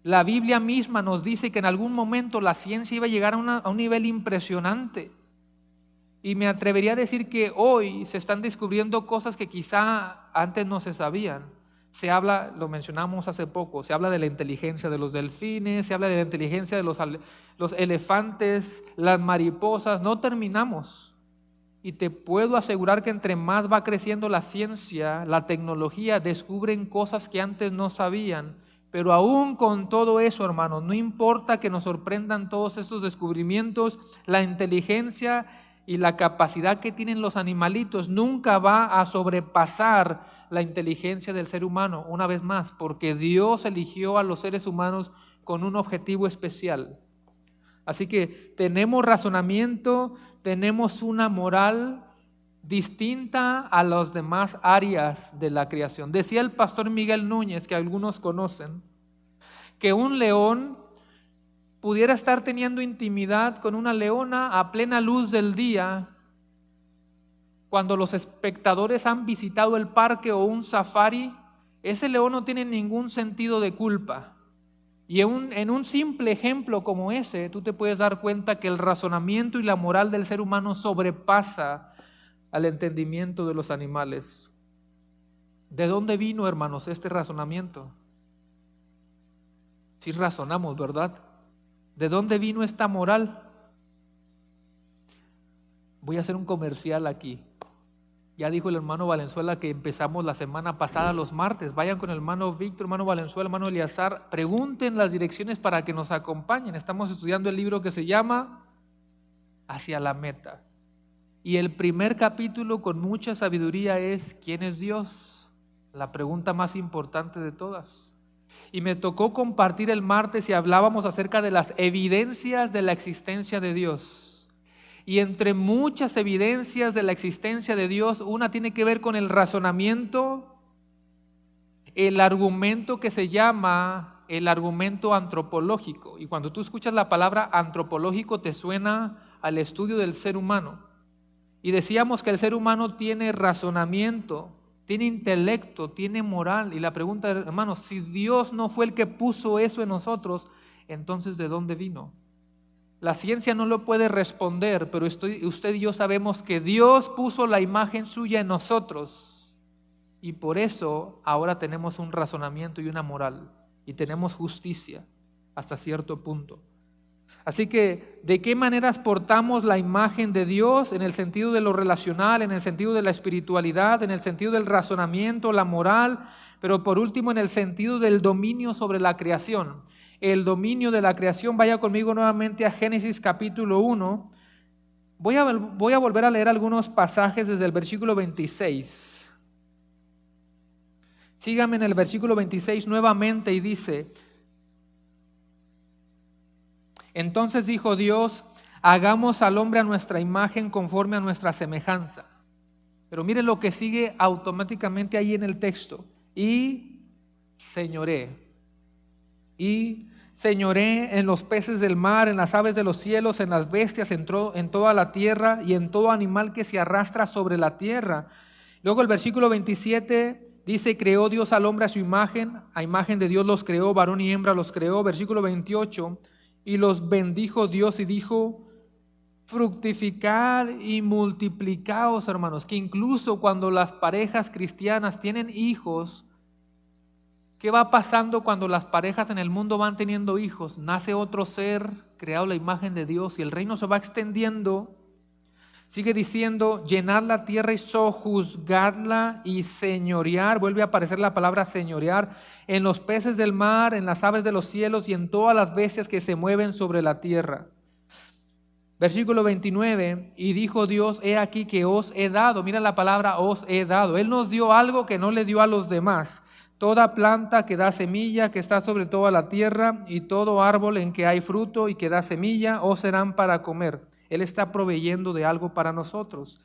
La Biblia misma nos dice que en algún momento la ciencia iba a llegar a un nivel impresionante. Y me atrevería a decir que hoy se están descubriendo cosas que quizá antes no se sabían. Se habla, lo mencionamos hace poco, se habla de la inteligencia de los delfines, se habla de la inteligencia de los elefantes, las mariposas, no terminamos. Y te puedo asegurar que entre más va creciendo la ciencia, la tecnología, descubren cosas que antes no sabían. Pero aún con todo eso, hermanos, no importa que nos sorprendan todos estos descubrimientos, la inteligencia y la capacidad que tienen los animalitos nunca va a sobrepasar la inteligencia del ser humano, una vez más, porque Dios eligió a los seres humanos con un objetivo especial. Así que tenemos razonamiento, tenemos una moral distinta a las demás áreas de la creación. Decía el pastor Miguel Núñez, que algunos conocen, que un león pudiera estar teniendo intimidad con una leona a plena luz del día, cuando los espectadores han visitado el parque o un safari. Ese león no tiene ningún sentido de culpa. Y en un simple ejemplo como ese, tú te puedes dar cuenta que el razonamiento y la moral del ser humano sobrepasa al entendimiento de los animales. ¿De dónde vino, hermanos, este razonamiento? Si razonamos, ¿verdad? ¿De dónde vino esta moral? Voy a hacer un comercial aquí. Ya dijo el hermano Valenzuela que empezamos la semana pasada los martes. Vayan con el hermano Víctor, hermano Valenzuela, hermano Eliazar, pregunten las direcciones para que nos acompañen. Estamos estudiando el libro que se llama Hacia la Meta. Y el primer capítulo con mucha sabiduría es ¿quién es Dios? La pregunta más importante de todas. Y me tocó compartir el martes y hablábamos acerca de las evidencias de la existencia de Dios. Y entre muchas evidencias de la existencia de Dios, una tiene que ver con el razonamiento, el argumento que se llama el argumento antropológico. Y cuando tú escuchas la palabra antropológico te suena al estudio del ser humano. Y decíamos que el ser humano tiene razonamiento, tiene intelecto, tiene moral. Y la pregunta, hermanos, si Dios no fue el que puso eso en nosotros, entonces ¿de dónde vino? La ciencia no lo puede responder, pero usted y yo sabemos que Dios puso la imagen suya en nosotros. Y por eso ahora tenemos un razonamiento y una moral. Y tenemos justicia hasta cierto punto. Así que, ¿de qué maneras portamos la imagen de Dios en el sentido de lo relacional, en el sentido de la espiritualidad, en el sentido del razonamiento, la moral, pero por último en el sentido del dominio sobre la creación? El dominio de la creación, vaya conmigo nuevamente a Génesis capítulo 1. Voy a volver a leer algunos pasajes desde el versículo 26. Síganme en el versículo 26 nuevamente y dice: entonces dijo Dios, hagamos al hombre a nuestra imagen conforme a nuestra semejanza. Pero mire lo que sigue automáticamente ahí en el texto. Y señoré en los peces del mar, en las aves de los cielos, en las bestias, en toda la tierra y en todo animal que se arrastra sobre la tierra. Luego el versículo 27 dice, creó Dios al hombre a su imagen, a imagen de Dios los creó, varón y hembra los creó. Versículo 28, y los bendijo Dios y dijo, fructificad y multiplicaos, hermanos, que incluso cuando las parejas cristianas tienen hijos, ¿qué va pasando cuando las parejas en el mundo van teniendo hijos? Nace otro ser creado a la imagen de Dios y el reino se va extendiendo. Sigue diciendo, llenad la tierra y sojuzgadla y señorear, vuelve a aparecer la palabra señorear, en los peces del mar, en las aves de los cielos y en todas las bestias que se mueven sobre la tierra. Versículo 29, y dijo Dios, he aquí que os he dado, mira la palabra os he dado, Él nos dio algo que no le dio a los demás, toda planta que da semilla, que está sobre toda la tierra, y todo árbol en que hay fruto y que da semilla, os serán para comer. Él está proveyendo de algo para nosotros.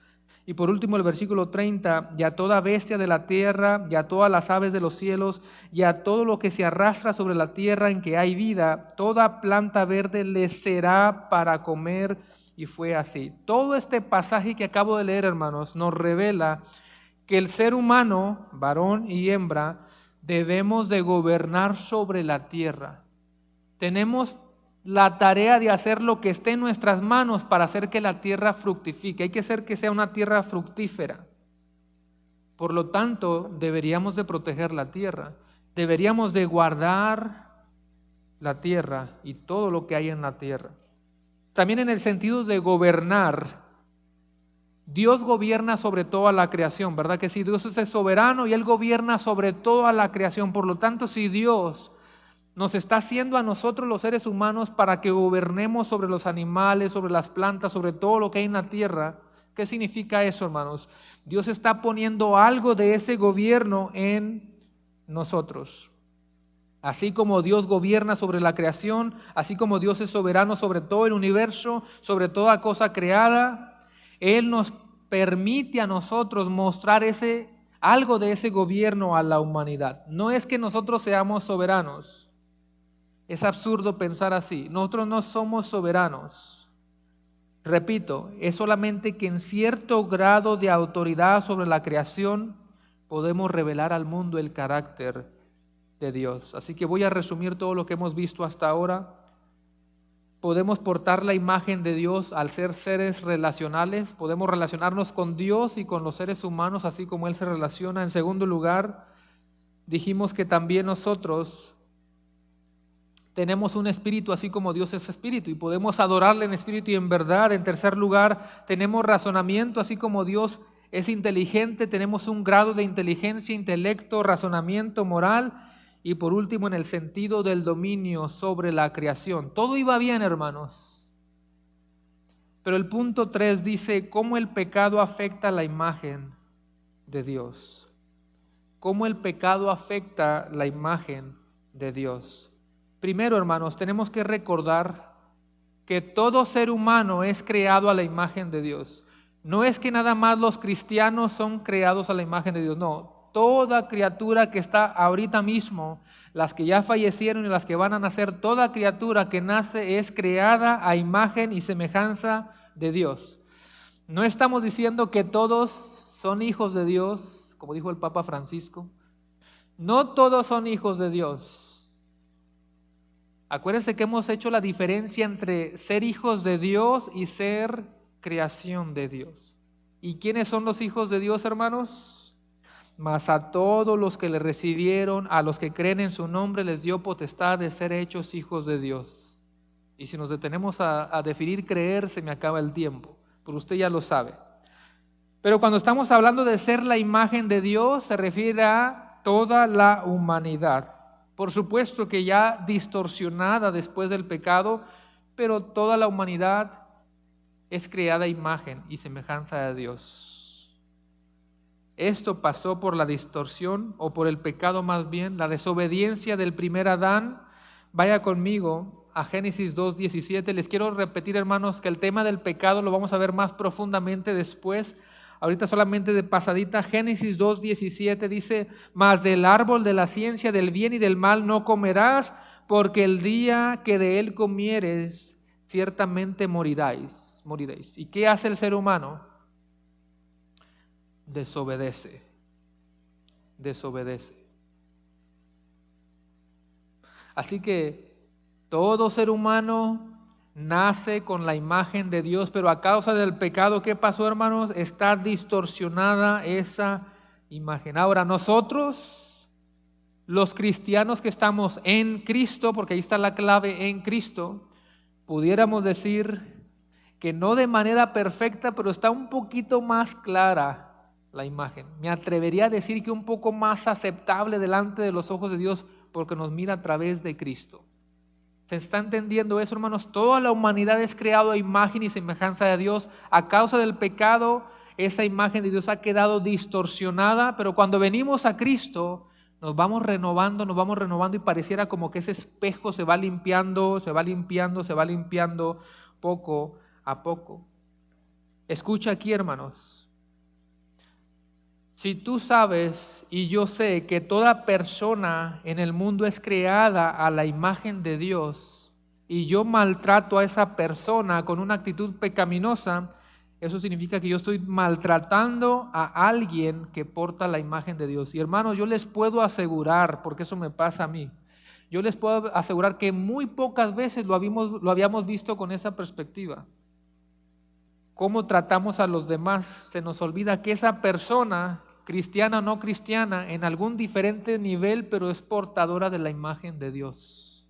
Y por último el versículo 30, y a toda bestia de la tierra, y a todas las aves de los cielos, y a todo lo que se arrastra sobre la tierra en que hay vida, toda planta verde les será para comer. Y fue así. Todo este pasaje que acabo de leer, hermanos, nos revela que el ser humano, varón y hembra, debemos de gobernar sobre la tierra. Tenemos la tarea de hacer lo que esté en nuestras manos para hacer que la tierra fructifique. Hay que hacer que sea una tierra fructífera. Por lo tanto, deberíamos de proteger la tierra. Deberíamos de guardar la tierra y todo lo que hay en la tierra. También en el sentido de gobernar. Dios gobierna sobre toda la creación, ¿verdad que sí? Dios es soberano y Él gobierna sobre toda la creación. Por lo tanto, si Dios nos está haciendo a nosotros los seres humanos para que gobernemos sobre los animales, sobre las plantas, sobre todo lo que hay en la tierra. ¿Qué significa eso, hermanos? Dios está poniendo algo de ese gobierno en nosotros. Así como Dios gobierna sobre la creación, así como Dios es soberano sobre todo el universo, sobre toda cosa creada, Él nos permite a nosotros mostrar algo de ese gobierno a la humanidad. No es que nosotros seamos soberanos. Es absurdo pensar así. Nosotros no somos soberanos. Repito, es solamente que en cierto grado de autoridad sobre la creación podemos revelar al mundo el carácter de Dios. Así que voy a resumir todo lo que hemos visto hasta ahora. Podemos portar la imagen de Dios al ser seres relacionales. Podemos relacionarnos con Dios y con los seres humanos así como Él se relaciona. En segundo lugar, dijimos que también nosotros tenemos un espíritu así como Dios es espíritu y podemos adorarle en espíritu y en verdad. En tercer lugar, tenemos razonamiento así como Dios es inteligente, tenemos un grado de inteligencia, intelecto, razonamiento, moral. Y por último, en el sentido del dominio sobre la creación. Todo iba bien, hermanos. Pero el punto 3 dice cómo el pecado afecta la imagen de Dios. Cómo el pecado afecta la imagen de Dios. Primero, hermanos, tenemos que recordar que todo ser humano es creado a la imagen de Dios. No es que nada más los cristianos son creados a la imagen de Dios, no. Toda criatura que está ahorita mismo, las que ya fallecieron y las que van a nacer, toda criatura que nace es creada a imagen y semejanza de Dios. No estamos diciendo que todos son hijos de Dios, como dijo el Papa Francisco. No todos son hijos de Dios. Acuérdense que hemos hecho la diferencia entre ser hijos de Dios y ser creación de Dios. ¿Y quiénes son los hijos de Dios, hermanos? Mas a todos los que le recibieron, a los que creen en su nombre, les dio potestad de ser hechos hijos de Dios. Y si nos detenemos a definir creer, se me acaba el tiempo, pero usted ya lo sabe. Pero cuando estamos hablando de ser la imagen de Dios, se refiere a toda la humanidad. Por supuesto que ya distorsionada después del pecado, pero toda la humanidad es creada a imagen y semejanza de Dios. Esto pasó por la distorsión o por el pecado más bien, la desobediencia del primer Adán. Vaya conmigo a Génesis 2:17. Les quiero repetir, hermanos, que el tema del pecado lo vamos a ver más profundamente después. Ahorita solamente de pasadita, Génesis 2:17 dice, mas del árbol de la ciencia del bien y del mal no comerás, porque el día que de él comieres, ciertamente moriréis. ¿Y qué hace el ser humano? Desobedece. Así que todo ser humano nace con la imagen de Dios, pero a causa del pecado, ¿qué pasó, hermanos? Está distorsionada esa imagen. Ahora, nosotros, los cristianos que estamos en Cristo, porque ahí está la clave, en Cristo, pudiéramos decir que no de manera perfecta, pero está un poquito más clara la imagen. Me atrevería a decir que un poco más aceptable delante de los ojos de Dios, porque nos mira a través de Cristo. ¿Se está entendiendo eso, hermanos? Toda la humanidad es creada a imagen y semejanza de Dios. A causa del pecado, esa imagen de Dios ha quedado distorsionada, pero cuando venimos a Cristo, nos vamos renovando y pareciera como que ese espejo se va limpiando poco a poco. Escucha aquí, hermanos. Si tú sabes y yo sé que toda persona en el mundo es creada a la imagen de Dios y yo maltrato a esa persona con una actitud pecaminosa, eso significa que yo estoy maltratando a alguien que porta la imagen de Dios. Y hermanos, yo les puedo asegurar, porque eso me pasa a mí, yo les puedo asegurar que muy pocas veces lo habíamos visto con esa perspectiva. Cómo tratamos a los demás, se nos olvida que esa persona, cristiana o no cristiana, en algún diferente nivel, pero es portadora de la imagen de Dios.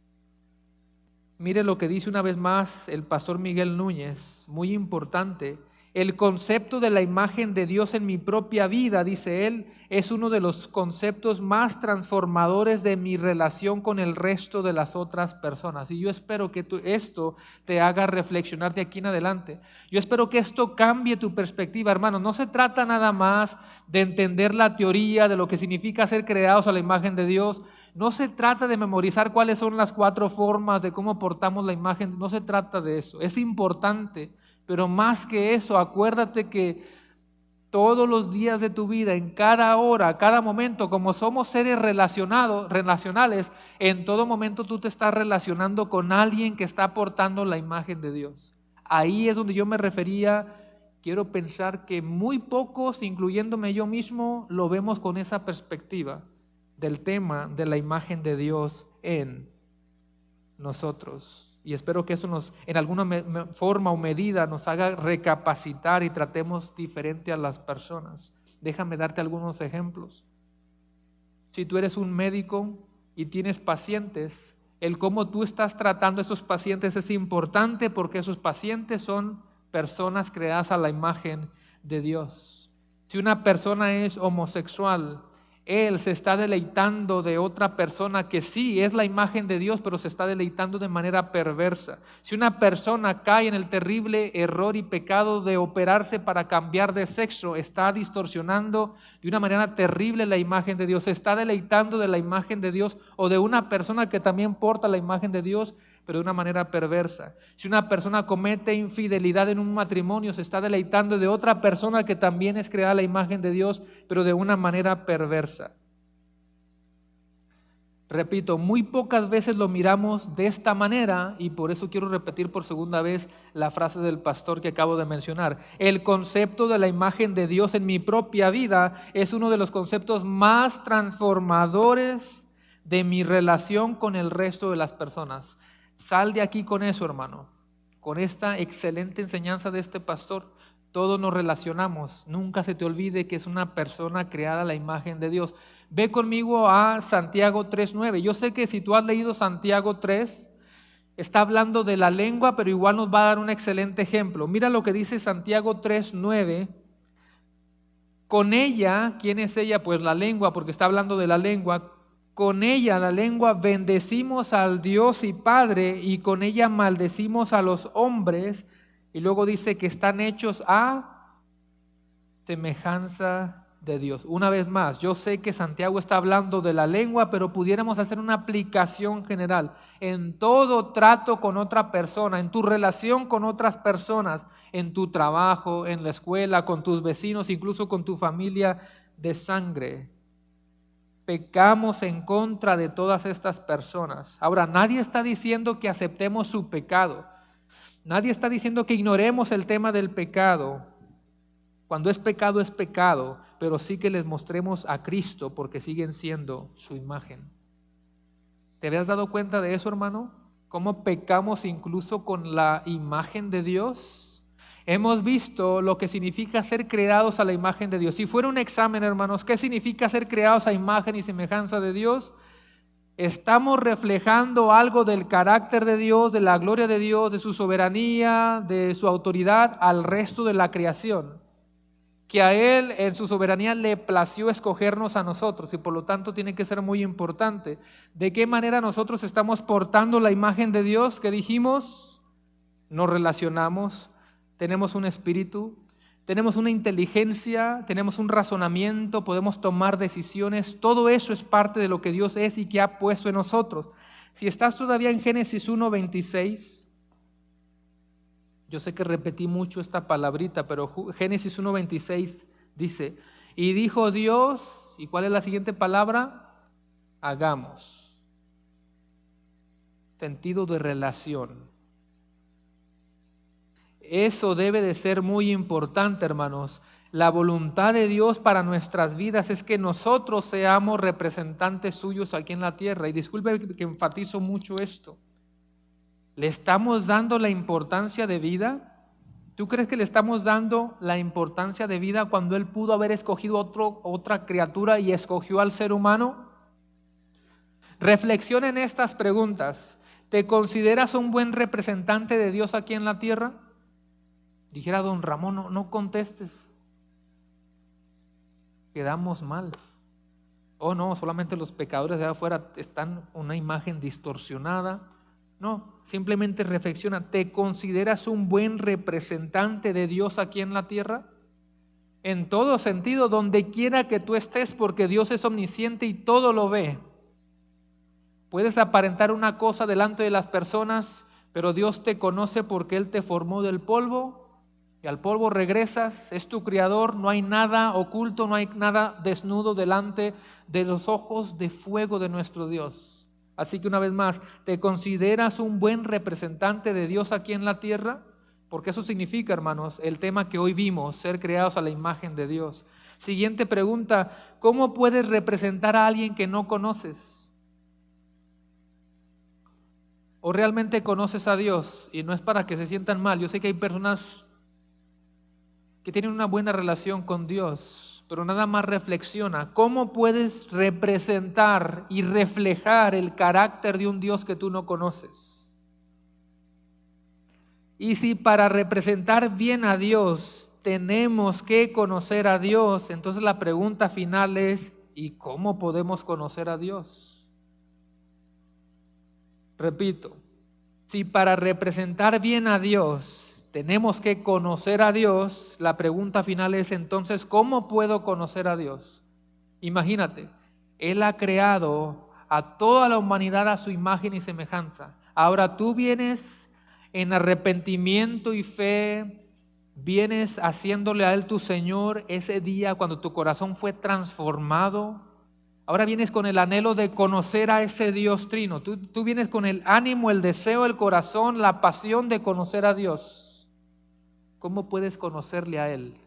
Mire lo que dice una vez más el pastor Miguel Núñez, muy importante. El concepto de la imagen de Dios en mi propia vida, dice él, es uno de los conceptos más transformadores de mi relación con el resto de las otras personas. Y yo espero que esto te haga reflexionar de aquí en adelante. Yo espero que esto cambie tu perspectiva, hermano. No se trata nada más de entender la teoría de lo que significa ser creados a la imagen de Dios. No se trata de memorizar cuáles son las 4 formas de cómo portamos la imagen. No se trata de eso. Es importante. Pero más que eso, acuérdate que todos los días de tu vida, en cada hora, cada momento, como somos seres relacionales, en todo momento tú te estás relacionando con alguien que está portando la imagen de Dios. Ahí es donde yo me refería. Quiero pensar que muy pocos, incluyéndome yo mismo, lo vemos con esa perspectiva del tema de la imagen de Dios en nosotros. Y espero que eso en alguna forma o medida nos haga recapacitar y tratemos diferente a las personas. Déjame darte algunos ejemplos. Si tú eres un médico y tienes pacientes, el cómo tú estás tratando a esos pacientes es importante porque esos pacientes son personas creadas a la imagen de Dios. Si una persona es homosexual, él se está deleitando de otra persona que sí es la imagen de Dios, pero se está deleitando de manera perversa. Si una persona cae en el terrible error y pecado de operarse para cambiar de sexo, está distorsionando de una manera terrible la imagen de Dios, se está deleitando de la imagen de Dios o de una persona que también porta la imagen de Dios, pero de una manera perversa. Si una persona comete infidelidad en un matrimonio, se está deleitando de otra persona que también es creada a la imagen de Dios, pero de una manera perversa. Repito, muy pocas veces lo miramos de esta manera y por eso quiero repetir por segunda vez la frase del pastor que acabo de mencionar. El concepto de la imagen de Dios en mi propia vida es uno de los conceptos más transformadores de mi relación con el resto de las personas. Sal de aquí con eso, hermano, con esta excelente enseñanza de este pastor. Todos nos relacionamos, nunca se te olvide que es una persona creada a la imagen de Dios. Ve conmigo a Santiago 3:9. Yo sé que si tú has leído Santiago 3, está hablando de la lengua, pero igual nos va a dar un excelente ejemplo. Mira lo que dice Santiago 3:9. Con ella, ¿quién es ella? Pues la lengua, porque está hablando de la lengua. Con ella, la lengua, bendecimos al Dios y Padre, y con ella maldecimos a los hombres. Y luego dice que están hechos a semejanza de Dios. Una vez más, yo sé que Santiago está hablando de la lengua, pero pudiéramos hacer una aplicación general. En todo trato con otra persona, en tu relación con otras personas, en tu trabajo, en la escuela, con tus vecinos, incluso con tu familia de sangre. Pecamos en contra de todas estas personas. Ahora, nadie está diciendo que aceptemos su pecado. Nadie está diciendo que ignoremos el tema del pecado. Cuando es pecado, pero sí que les mostremos a Cristo porque siguen siendo su imagen. ¿Te habías dado cuenta de eso, hermano? ¿Cómo pecamos incluso con la imagen de Dios? Hemos visto lo que significa ser creados a la imagen de Dios. Si fuera un examen, hermanos, ¿qué significa ser creados a imagen y semejanza de Dios? Estamos reflejando algo del carácter de Dios, de la gloria de Dios, de su soberanía, de su autoridad al resto de la creación. que a Él en su soberanía le plació escogernos a nosotros y por lo tanto tiene que ser muy importante. ¿De qué manera nosotros estamos portando la imagen de Dios que dijimos? Nos relacionamos, tenemos un espíritu, tenemos una inteligencia, tenemos un razonamiento, podemos tomar decisiones. Todo eso es parte de lo que Dios es y que ha puesto en nosotros. Si estás todavía en Génesis 1:26, yo sé que repetí mucho esta palabrita, pero Génesis 1:26 dice, y dijo Dios, ¿y cuál es la siguiente palabra? Hagamos. Sentido de relación. Eso debe de ser muy importante, hermanos. La voluntad de Dios para nuestras vidas es que nosotros seamos representantes suyos aquí en la tierra. Y disculpe que enfatizo mucho esto. ¿Le estamos dando la importancia de vida? ¿Tú crees que le estamos dando la importancia de vida cuando Él pudo haber escogido otra criatura y escogió al ser humano? Reflexiona en estas preguntas. ¿Te consideras un buen representante de Dios aquí en la tierra? Dijera don Ramón, no contestes. Quedamos mal. Oh no, solamente los pecadores de afuera están una imagen distorsionada. No, simplemente reflexiona, ¿te consideras un buen representante de Dios aquí en la tierra? En todo sentido, donde quiera que tú estés, porque Dios es omnisciente y todo lo ve. Puedes aparentar una cosa delante de las personas, pero Dios te conoce porque Él te formó del polvo y al polvo regresas, es tu creador, no hay nada oculto, no hay nada desnudo delante de los ojos de fuego de nuestro Dios. Así que una vez más, ¿te consideras un buen representante de Dios aquí en la tierra? Porque eso significa, hermanos, el tema que hoy vimos, ser creados a la imagen de Dios. Siguiente pregunta, ¿cómo puedes representar a alguien que no conoces? ¿O realmente conoces a Dios? Y no es para que se sientan mal, yo sé que hay personas que tienen una buena relación con Dios, pero nada más reflexiona, ¿cómo puedes representar y reflejar el carácter de un Dios que tú no conoces? Y si para representar bien a Dios tenemos que conocer a Dios, entonces la pregunta final es, ¿y cómo podemos conocer a Dios? Repito, si para representar bien a Dios tenemos que conocer a Dios, la pregunta final es entonces, ¿cómo puedo conocer a Dios? Imagínate, Él ha creado a toda la humanidad a su imagen y semejanza. Ahora tú vienes en arrepentimiento y fe, vienes haciéndole a Él tu Señor ese día cuando tu corazón fue transformado. Ahora vienes con el anhelo de conocer a ese Dios trino. Tú vienes con el ánimo, el deseo, el corazón, la pasión de conocer a Dios. ¿Cómo puedes conocerle a Él?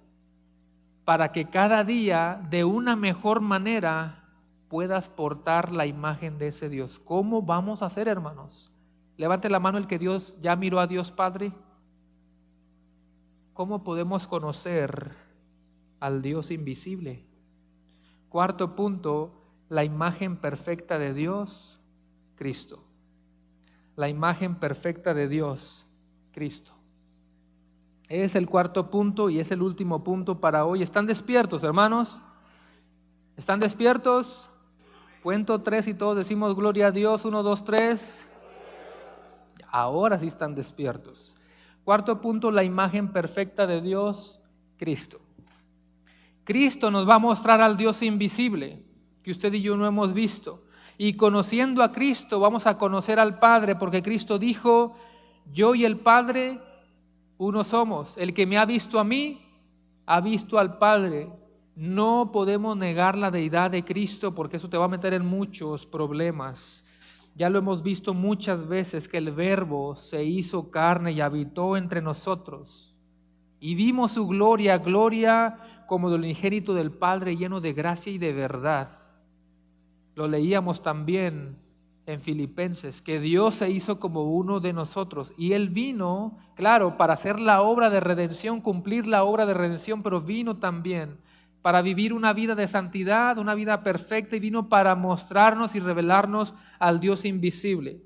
Para que cada día de una mejor manera puedas portar la imagen de ese Dios. ¿Cómo vamos a hacer, hermanos? Levante la mano el que Dios ya miró a Dios Padre. ¿Cómo podemos conocer al Dios invisible? Cuarto punto, la imagen perfecta de Dios, Cristo. La imagen perfecta de Dios, Cristo. Es el cuarto punto y es el último punto para hoy. ¿Están despiertos, hermanos? ¿Están despiertos? Cuento 3 y todos decimos gloria a Dios. 1, 2, 3. Ahora sí están despiertos. Cuarto punto, la imagen perfecta de Dios, Cristo. Cristo nos va a mostrar al Dios invisible, que usted y yo no hemos visto. Y conociendo a Cristo vamos a conocer al Padre, porque Cristo dijo, yo y el Padre uno somos. El que me ha visto a mí, ha visto al Padre. No podemos negar la deidad de Cristo porque eso te va a meter en muchos problemas. Ya lo hemos visto muchas veces que el Verbo se hizo carne y habitó entre nosotros. Y vimos su gloria, gloria como del unigénito del Padre, lleno de gracia y de verdad. Lo leíamos también en Filipenses, que Dios se hizo como uno de nosotros y Él vino, claro, para hacer la obra de redención, cumplir la obra de redención, pero vino también para vivir una vida de santidad, una vida perfecta, y vino para mostrarnos y revelarnos al Dios invisible.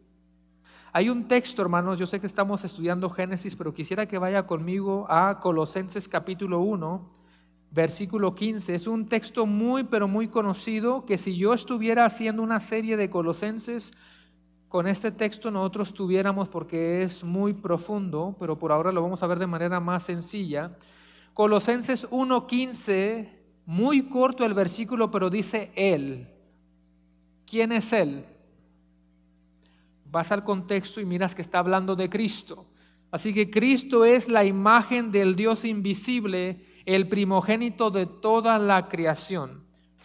Hay un texto, hermanos, yo sé que estamos estudiando Génesis, pero quisiera que vaya conmigo a Colosenses capítulo 1, versículo 15. Es un texto muy, pero muy conocido, que si yo estuviera haciendo una serie de Colosenses, con este texto nosotros tuviéramos, porque es muy profundo, pero por ahora lo vamos a ver de manera más sencilla. Colosenses 1:15, muy corto el versículo, pero dice Él. ¿Quién es Él? Vas al contexto y miras que está hablando de Cristo. Así que Cristo es la imagen del Dios invisible, el primogénito de toda la creación.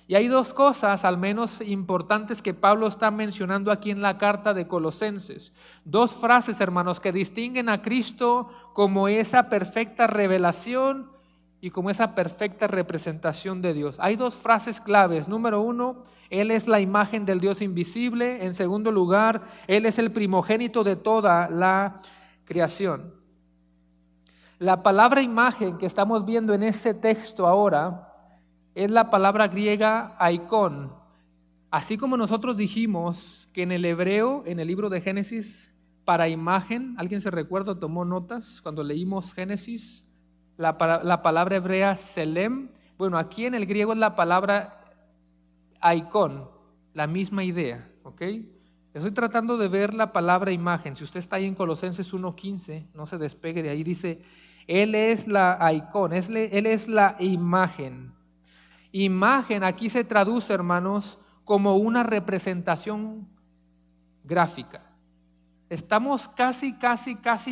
Y hay dos cosas, al menos importantes, que Pablo está mencionando aquí en la carta de Colosenses. Dos frases, hermanos, que distinguen a Cristo como esa perfecta revelación y como esa perfecta representación de Dios. Hay dos frases claves. Número uno, Él es la imagen del Dios invisible. En segundo lugar, Él es el primogénito de toda la creación. La palabra imagen que estamos viendo en ese texto ahora es la palabra griega icon. Así como nosotros dijimos que en el hebreo, en el libro de Génesis, para imagen, ¿alguien se recuerda, tomó notas cuando leímos Génesis? La palabra hebrea selem. Bueno, aquí en el griego es la palabra icon, la misma idea, ¿ok? Estoy tratando de ver la palabra imagen. Si usted está ahí en Colosenses 1:15, no se despegue de ahí, dice, Él es la icon, Él es la imagen. Imagen aquí se traduce, hermanos, como una representación gráfica. Estamos casi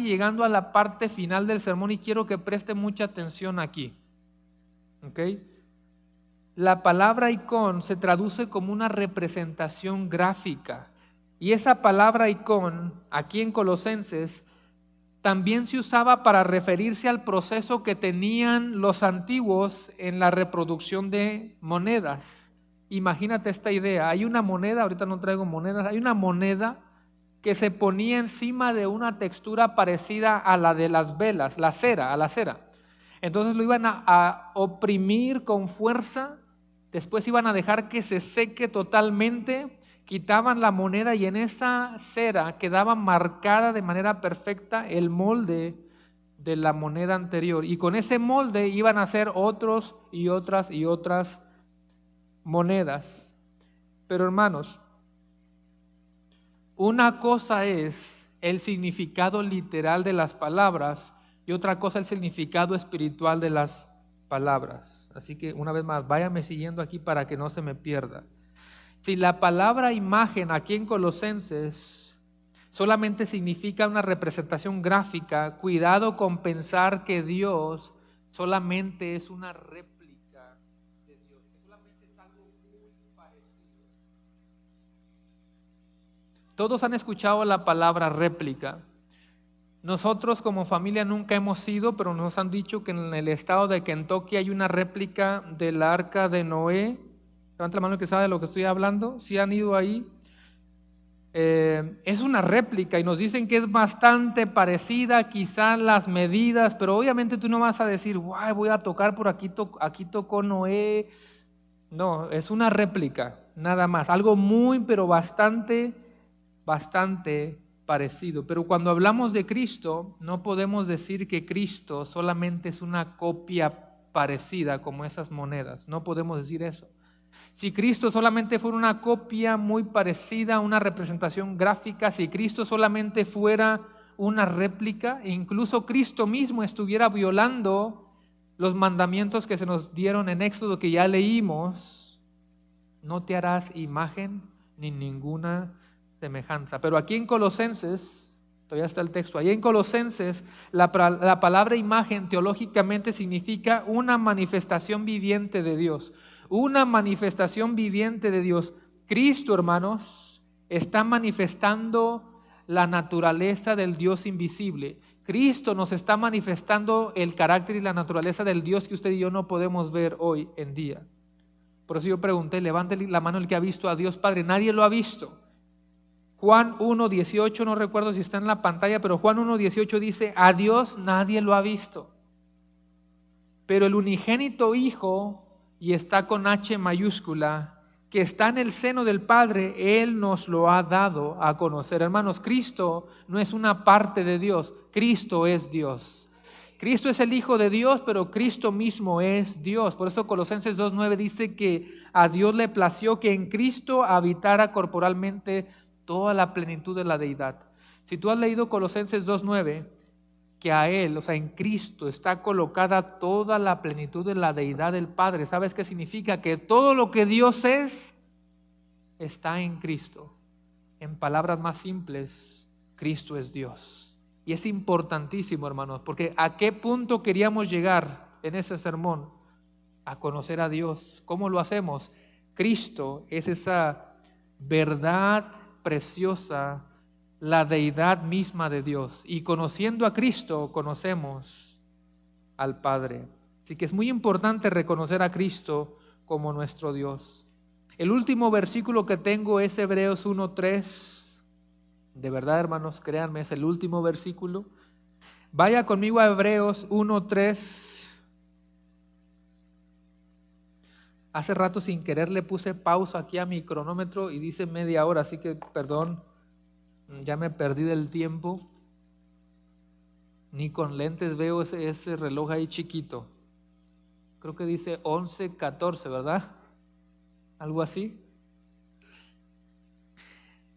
llegando a la parte final del sermón y quiero que preste mucha atención aquí. ¿Ok? La palabra icon se traduce como una representación gráfica. Y esa palabra icon, aquí en Colosenses, también se usaba para referirse al proceso que tenían los antiguos en la reproducción de monedas. Imagínate esta idea, hay una moneda, ahorita no traigo monedas, hay una moneda que se ponía encima de una textura parecida a la de las velas, la cera. Entonces lo iban a oprimir con fuerza, después iban a dejar que se seque totalmente, quitaban la moneda y en esa cera quedaba marcada de manera perfecta el molde de la moneda anterior. Y con ese molde iban a hacer otros y otras monedas. Pero hermanos, una cosa es el significado literal de las palabras y otra cosa el significado espiritual de las palabras. Así que una vez más, váyame siguiendo aquí para que no se me pierda. Si la palabra imagen aquí en Colosenses solamente significa una representación gráfica, cuidado con pensar que Dios solamente es una réplica de Dios, que solamente es algo muy parecido. Todos han escuchado la palabra réplica. Nosotros como familia nunca hemos ido, pero nos han dicho que en el estado de Kentucky hay una réplica del arca de Noé. Levanta la mano que sabe de lo que estoy hablando. Si han ido ahí, es una réplica y nos dicen que es bastante parecida, quizás las medidas, pero obviamente tú no vas a decir, guay, voy a tocar por aquí, aquí tocó Noé. No, es una réplica, nada más. Algo muy, pero bastante parecido. Pero cuando hablamos de Cristo, no podemos decir que Cristo solamente es una copia parecida como esas monedas. No podemos decir eso. Si Cristo solamente fuera una copia muy parecida, una representación gráfica, si Cristo solamente fuera una réplica, e incluso Cristo mismo estuviera violando los mandamientos que se nos dieron en Éxodo que ya leímos, no te harás imagen ni ninguna semejanza. Pero aquí en Colosenses, todavía está el texto, ahí en Colosenses la palabra imagen teológicamente significa una manifestación viviente de Dios. Una manifestación viviente de Dios. Cristo, hermanos, está manifestando la naturaleza del Dios invisible. Cristo nos está manifestando el carácter y la naturaleza del Dios que usted y yo no podemos ver hoy en día. Por eso yo pregunté, levante la mano el que ha visto a Dios Padre. Nadie lo ha visto. Juan 1:18, no recuerdo si está en la pantalla, pero Juan 1:18 dice, a Dios nadie lo ha visto. Pero el unigénito Hijo, y está con H mayúscula, que está en el seno del Padre, Él nos lo ha dado a conocer. Hermanos, Cristo no es una parte de Dios, Cristo es Dios. Cristo es el Hijo de Dios, pero Cristo mismo es Dios. Por eso Colosenses 2:9 dice que a Dios le plació que en Cristo habitara corporalmente toda la plenitud de la deidad. Si tú has leído Colosenses 2:9, que a Él, o sea, en Cristo está colocada toda la plenitud de la deidad del Padre, ¿sabes qué significa? Que todo lo que Dios es, está en Cristo. En palabras más simples, Cristo es Dios. Y es importantísimo, hermanos, porque ¿a qué punto queríamos llegar en ese sermón? A conocer a Dios. ¿Cómo lo hacemos? Cristo es esa verdad preciosa, la deidad misma de Dios. Y conociendo a Cristo, conocemos al Padre. Así que es muy importante reconocer a Cristo como nuestro Dios. El último versículo que tengo es Hebreos 1:3. De verdad, hermanos, créanme, es el último versículo. Vaya conmigo a Hebreos 1:3. Hace rato sin querer le puse pausa aquí a mi cronómetro y dice media hora, así que perdón, ya me perdí del tiempo. Ni con lentes veo ese reloj ahí chiquito. Creo que dice 11:14, ¿verdad? Algo así.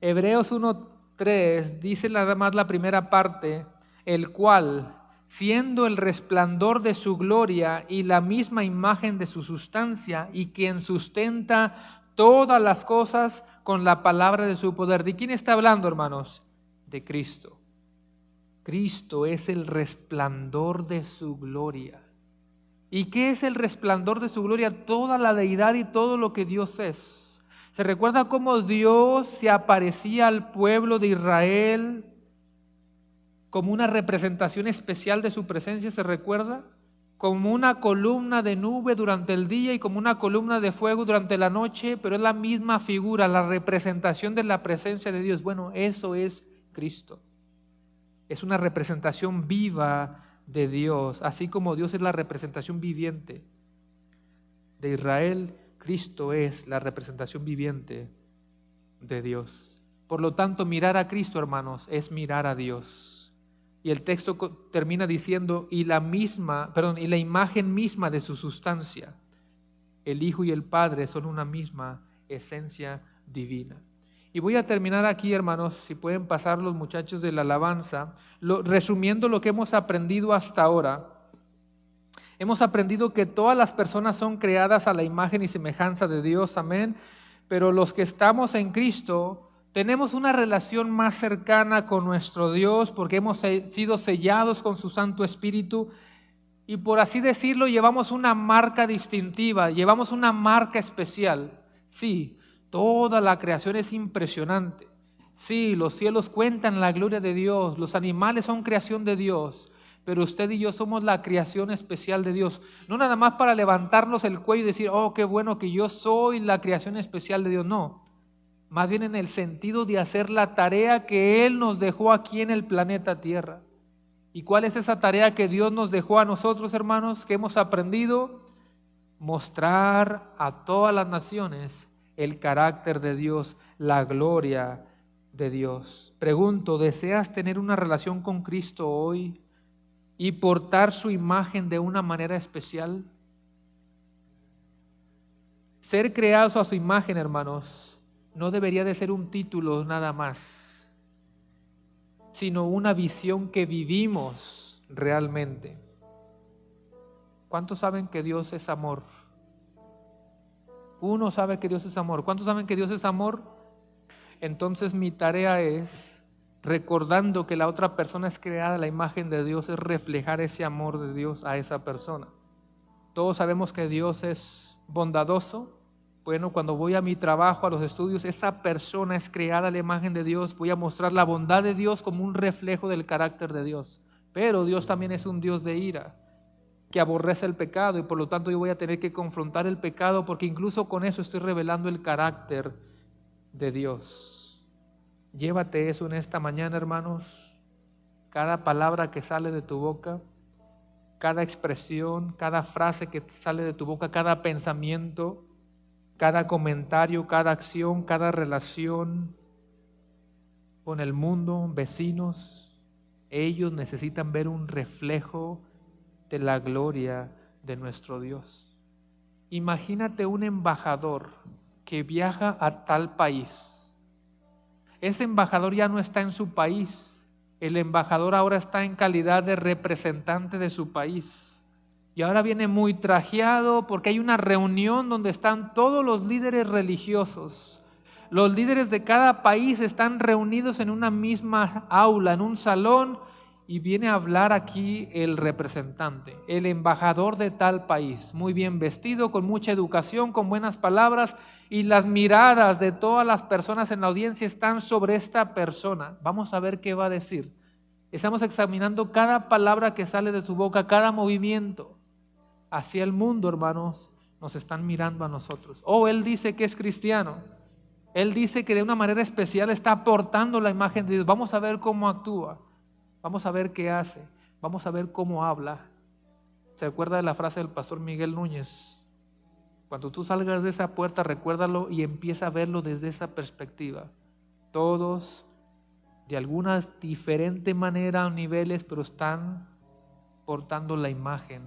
Hebreos 1:3 dice nada más la primera parte, el cual, siendo el resplandor de su gloria y la misma imagen de su sustancia, y quien sustenta todas las cosas con la palabra de su poder. ¿De quién está hablando, hermanos? De Cristo. Cristo es el resplandor de su gloria. ¿Y qué es el resplandor de su gloria? Toda la deidad y todo lo que Dios es. ¿Se recuerda cómo Dios se aparecía al pueblo de Israel como una representación especial de su presencia? ¿Se recuerda? Como una columna de nube durante el día y como una columna de fuego durante la noche, pero es la misma figura, la representación de la presencia de Dios. Bueno, eso es Cristo. Es una representación viva de Dios, así como Dios es la representación viviente de Israel, Cristo es la representación viviente de Dios. Por lo tanto, mirar a Cristo, hermanos, es mirar a Dios. Y el texto termina diciendo, y la imagen misma de su sustancia. El Hijo y el Padre son una misma esencia divina. Y voy a terminar aquí, hermanos, si pueden pasar los muchachos de la alabanza, resumiendo lo que hemos aprendido hasta ahora. Hemos aprendido que todas las personas son creadas a la imagen y semejanza de Dios, amén. Pero los que estamos en Cristo tenemos una relación más cercana con nuestro Dios porque hemos sido sellados con su Santo Espíritu y, por así decirlo, llevamos una marca distintiva, llevamos una marca especial. Sí, toda la creación es impresionante. Sí, los cielos cuentan la gloria de Dios, los animales son creación de Dios, pero usted y yo somos la creación especial de Dios. No nada más para levantarnos el cuello y decir, oh, qué bueno que yo soy la creación especial de Dios. No, más bien en el sentido de hacer la tarea que Él nos dejó aquí en el planeta Tierra. ¿Y cuál es esa tarea que Dios nos dejó a nosotros, hermanos, que hemos aprendido? Mostrar a todas las naciones el carácter de Dios, la gloria de Dios. Pregunto, ¿deseas tener una relación con Cristo hoy y portar su imagen de una manera especial? Ser creados a su imagen, hermanos, no debería de ser un título nada más, sino una visión que vivimos realmente. ¿Cuántos saben que Dios es amor? Uno sabe que Dios es amor. ¿Cuántos saben que Dios es amor? Entonces mi tarea es, recordando que la otra persona es creada a la imagen de Dios, es reflejar ese amor de Dios a esa persona. Todos sabemos que Dios es bondadoso. Bueno, cuando voy a mi trabajo, a los estudios, esa persona es creada a la imagen de Dios. Voy a mostrar la bondad de Dios como un reflejo del carácter de Dios. Pero Dios también es un Dios de ira, que aborrece el pecado, y por lo tanto yo voy a tener que confrontar el pecado, porque incluso con eso estoy revelando el carácter de Dios. Llévate eso en esta mañana, hermanos. Cada palabra que sale de tu boca, cada expresión, cada frase que sale de tu boca, cada pensamiento, cada comentario, cada acción, cada relación con el mundo, vecinos, ellos necesitan ver un reflejo de la gloria de nuestro Dios. Imagínate un embajador que viaja a tal país. Ese embajador ya no está en su país. El embajador ahora está en calidad de representante de su país. Y ahora viene muy trajeado porque hay una reunión donde están todos los líderes religiosos. Los líderes de cada país están reunidos en una misma aula, en un salón, y viene a hablar aquí el representante, el embajador de tal país, muy bien vestido, con mucha educación, con buenas palabras, y las miradas de todas las personas en la audiencia están sobre esta persona. Vamos a ver qué va a decir. Estamos examinando cada palabra que sale de su boca, cada movimiento. Hacia el mundo, hermanos, nos están mirando a nosotros. Él dice que es cristiano. Él dice que de una manera especial está aportando la imagen de Dios. Vamos a ver cómo actúa. Vamos a ver qué hace. Vamos a ver cómo habla. ¿Se acuerda de la frase del pastor Miguel Núñez? Cuando tú salgas de esa puerta, recuérdalo y empieza a verlo desde esa perspectiva. Todos, de alguna diferente manera o niveles, pero están portando la imagen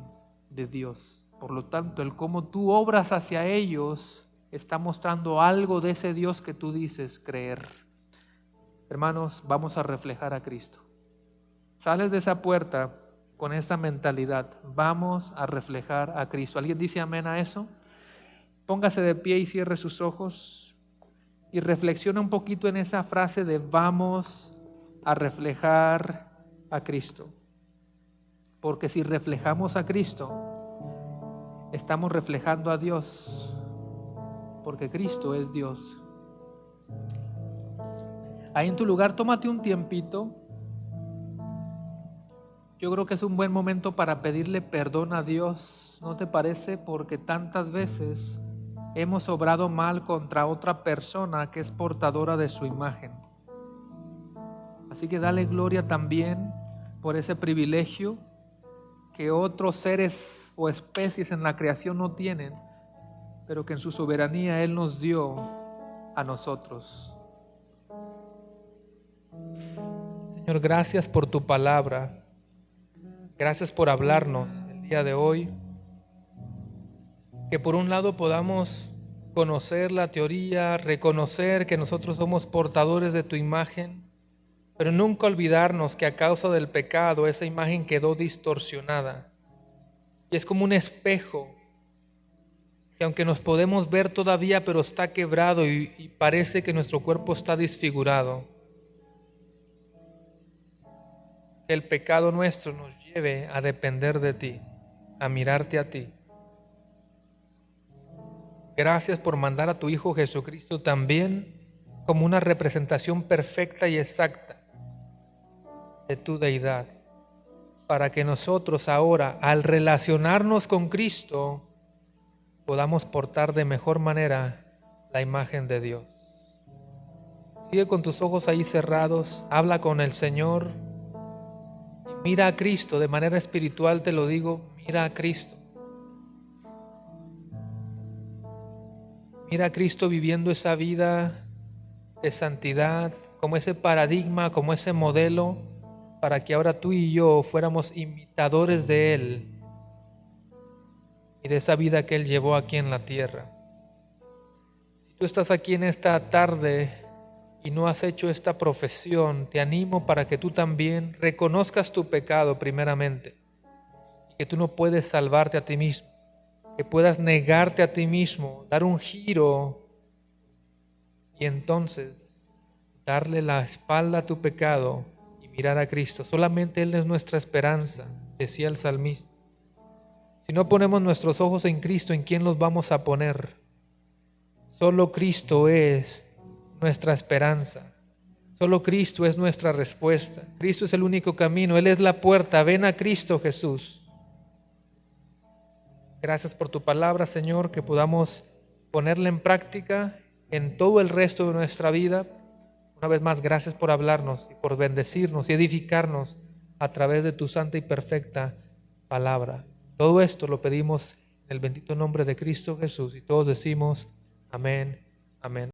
de Dios. Por lo tanto, el cómo tú obras hacia ellos está mostrando algo de ese Dios que tú dices creer. Hermanos, vamos a reflejar a Cristo. Sales de esa puerta con esta mentalidad. Vamos a reflejar a Cristo. ¿Alguien dice amén a eso? Póngase de pie y cierre sus ojos y reflexiona un poquito en esa frase de vamos a reflejar a Cristo. Porque si reflejamos a Cristo, estamos reflejando a Dios, porque Cristo es Dios. Ahí en tu lugar, tómate un tiempito. Yo creo que es un buen momento para pedirle perdón a Dios, ¿no te parece? Porque tantas veces hemos obrado mal contra otra persona que es portadora de su imagen. Así que dale gloria también por ese privilegio que otros seres o especies en la creación no tienen, pero que en su soberanía Él nos dio a nosotros. Señor, gracias por tu palabra. Gracias por hablarnos el día de hoy. Que por un lado podamos conocer la teoría, reconocer que nosotros somos portadores de tu imagen, pero nunca olvidarnos que a causa del pecado esa imagen quedó distorsionada. Y es como un espejo, que aunque nos podemos ver todavía, pero está quebrado y parece que nuestro cuerpo está desfigurado. Que el pecado nuestro nos lleve a depender de ti, a mirarte a ti. Gracias por mandar a tu Hijo Jesucristo también como una representación perfecta y exacta de tu deidad, para que nosotros ahora, al relacionarnos con Cristo, podamos portar de mejor manera la imagen de Dios. Sigue con tus ojos ahí cerrados, habla con el Señor y mira a Cristo, de manera espiritual te lo digo, mira a Cristo. Mira a Cristo viviendo esa vida de santidad, como ese paradigma, como ese modelo, para que ahora tú y yo fuéramos imitadores de Él y de esa vida que Él llevó aquí en la tierra. Si tú estás aquí en esta tarde y no has hecho esta profesión, te animo para que tú también reconozcas tu pecado primeramente y que tú no puedes salvarte a ti mismo, que puedas negarte a ti mismo, dar un giro y entonces darle la espalda a tu pecado y mirar a Cristo. Solamente Él es nuestra esperanza, decía el salmista. Si no ponemos nuestros ojos en Cristo, ¿en quién los vamos a poner? Solo Cristo es nuestra esperanza. Solo Cristo es nuestra respuesta. Cristo es el único camino. Él es la puerta. Ven a Cristo Jesús. Gracias por tu palabra, Señor, que podamos ponerla en práctica en todo el resto de nuestra vida. Una vez más, gracias por hablarnos y por bendecirnos y edificarnos a través de tu santa y perfecta palabra. Todo esto lo pedimos en el bendito nombre de Cristo Jesús y todos decimos amén, amén.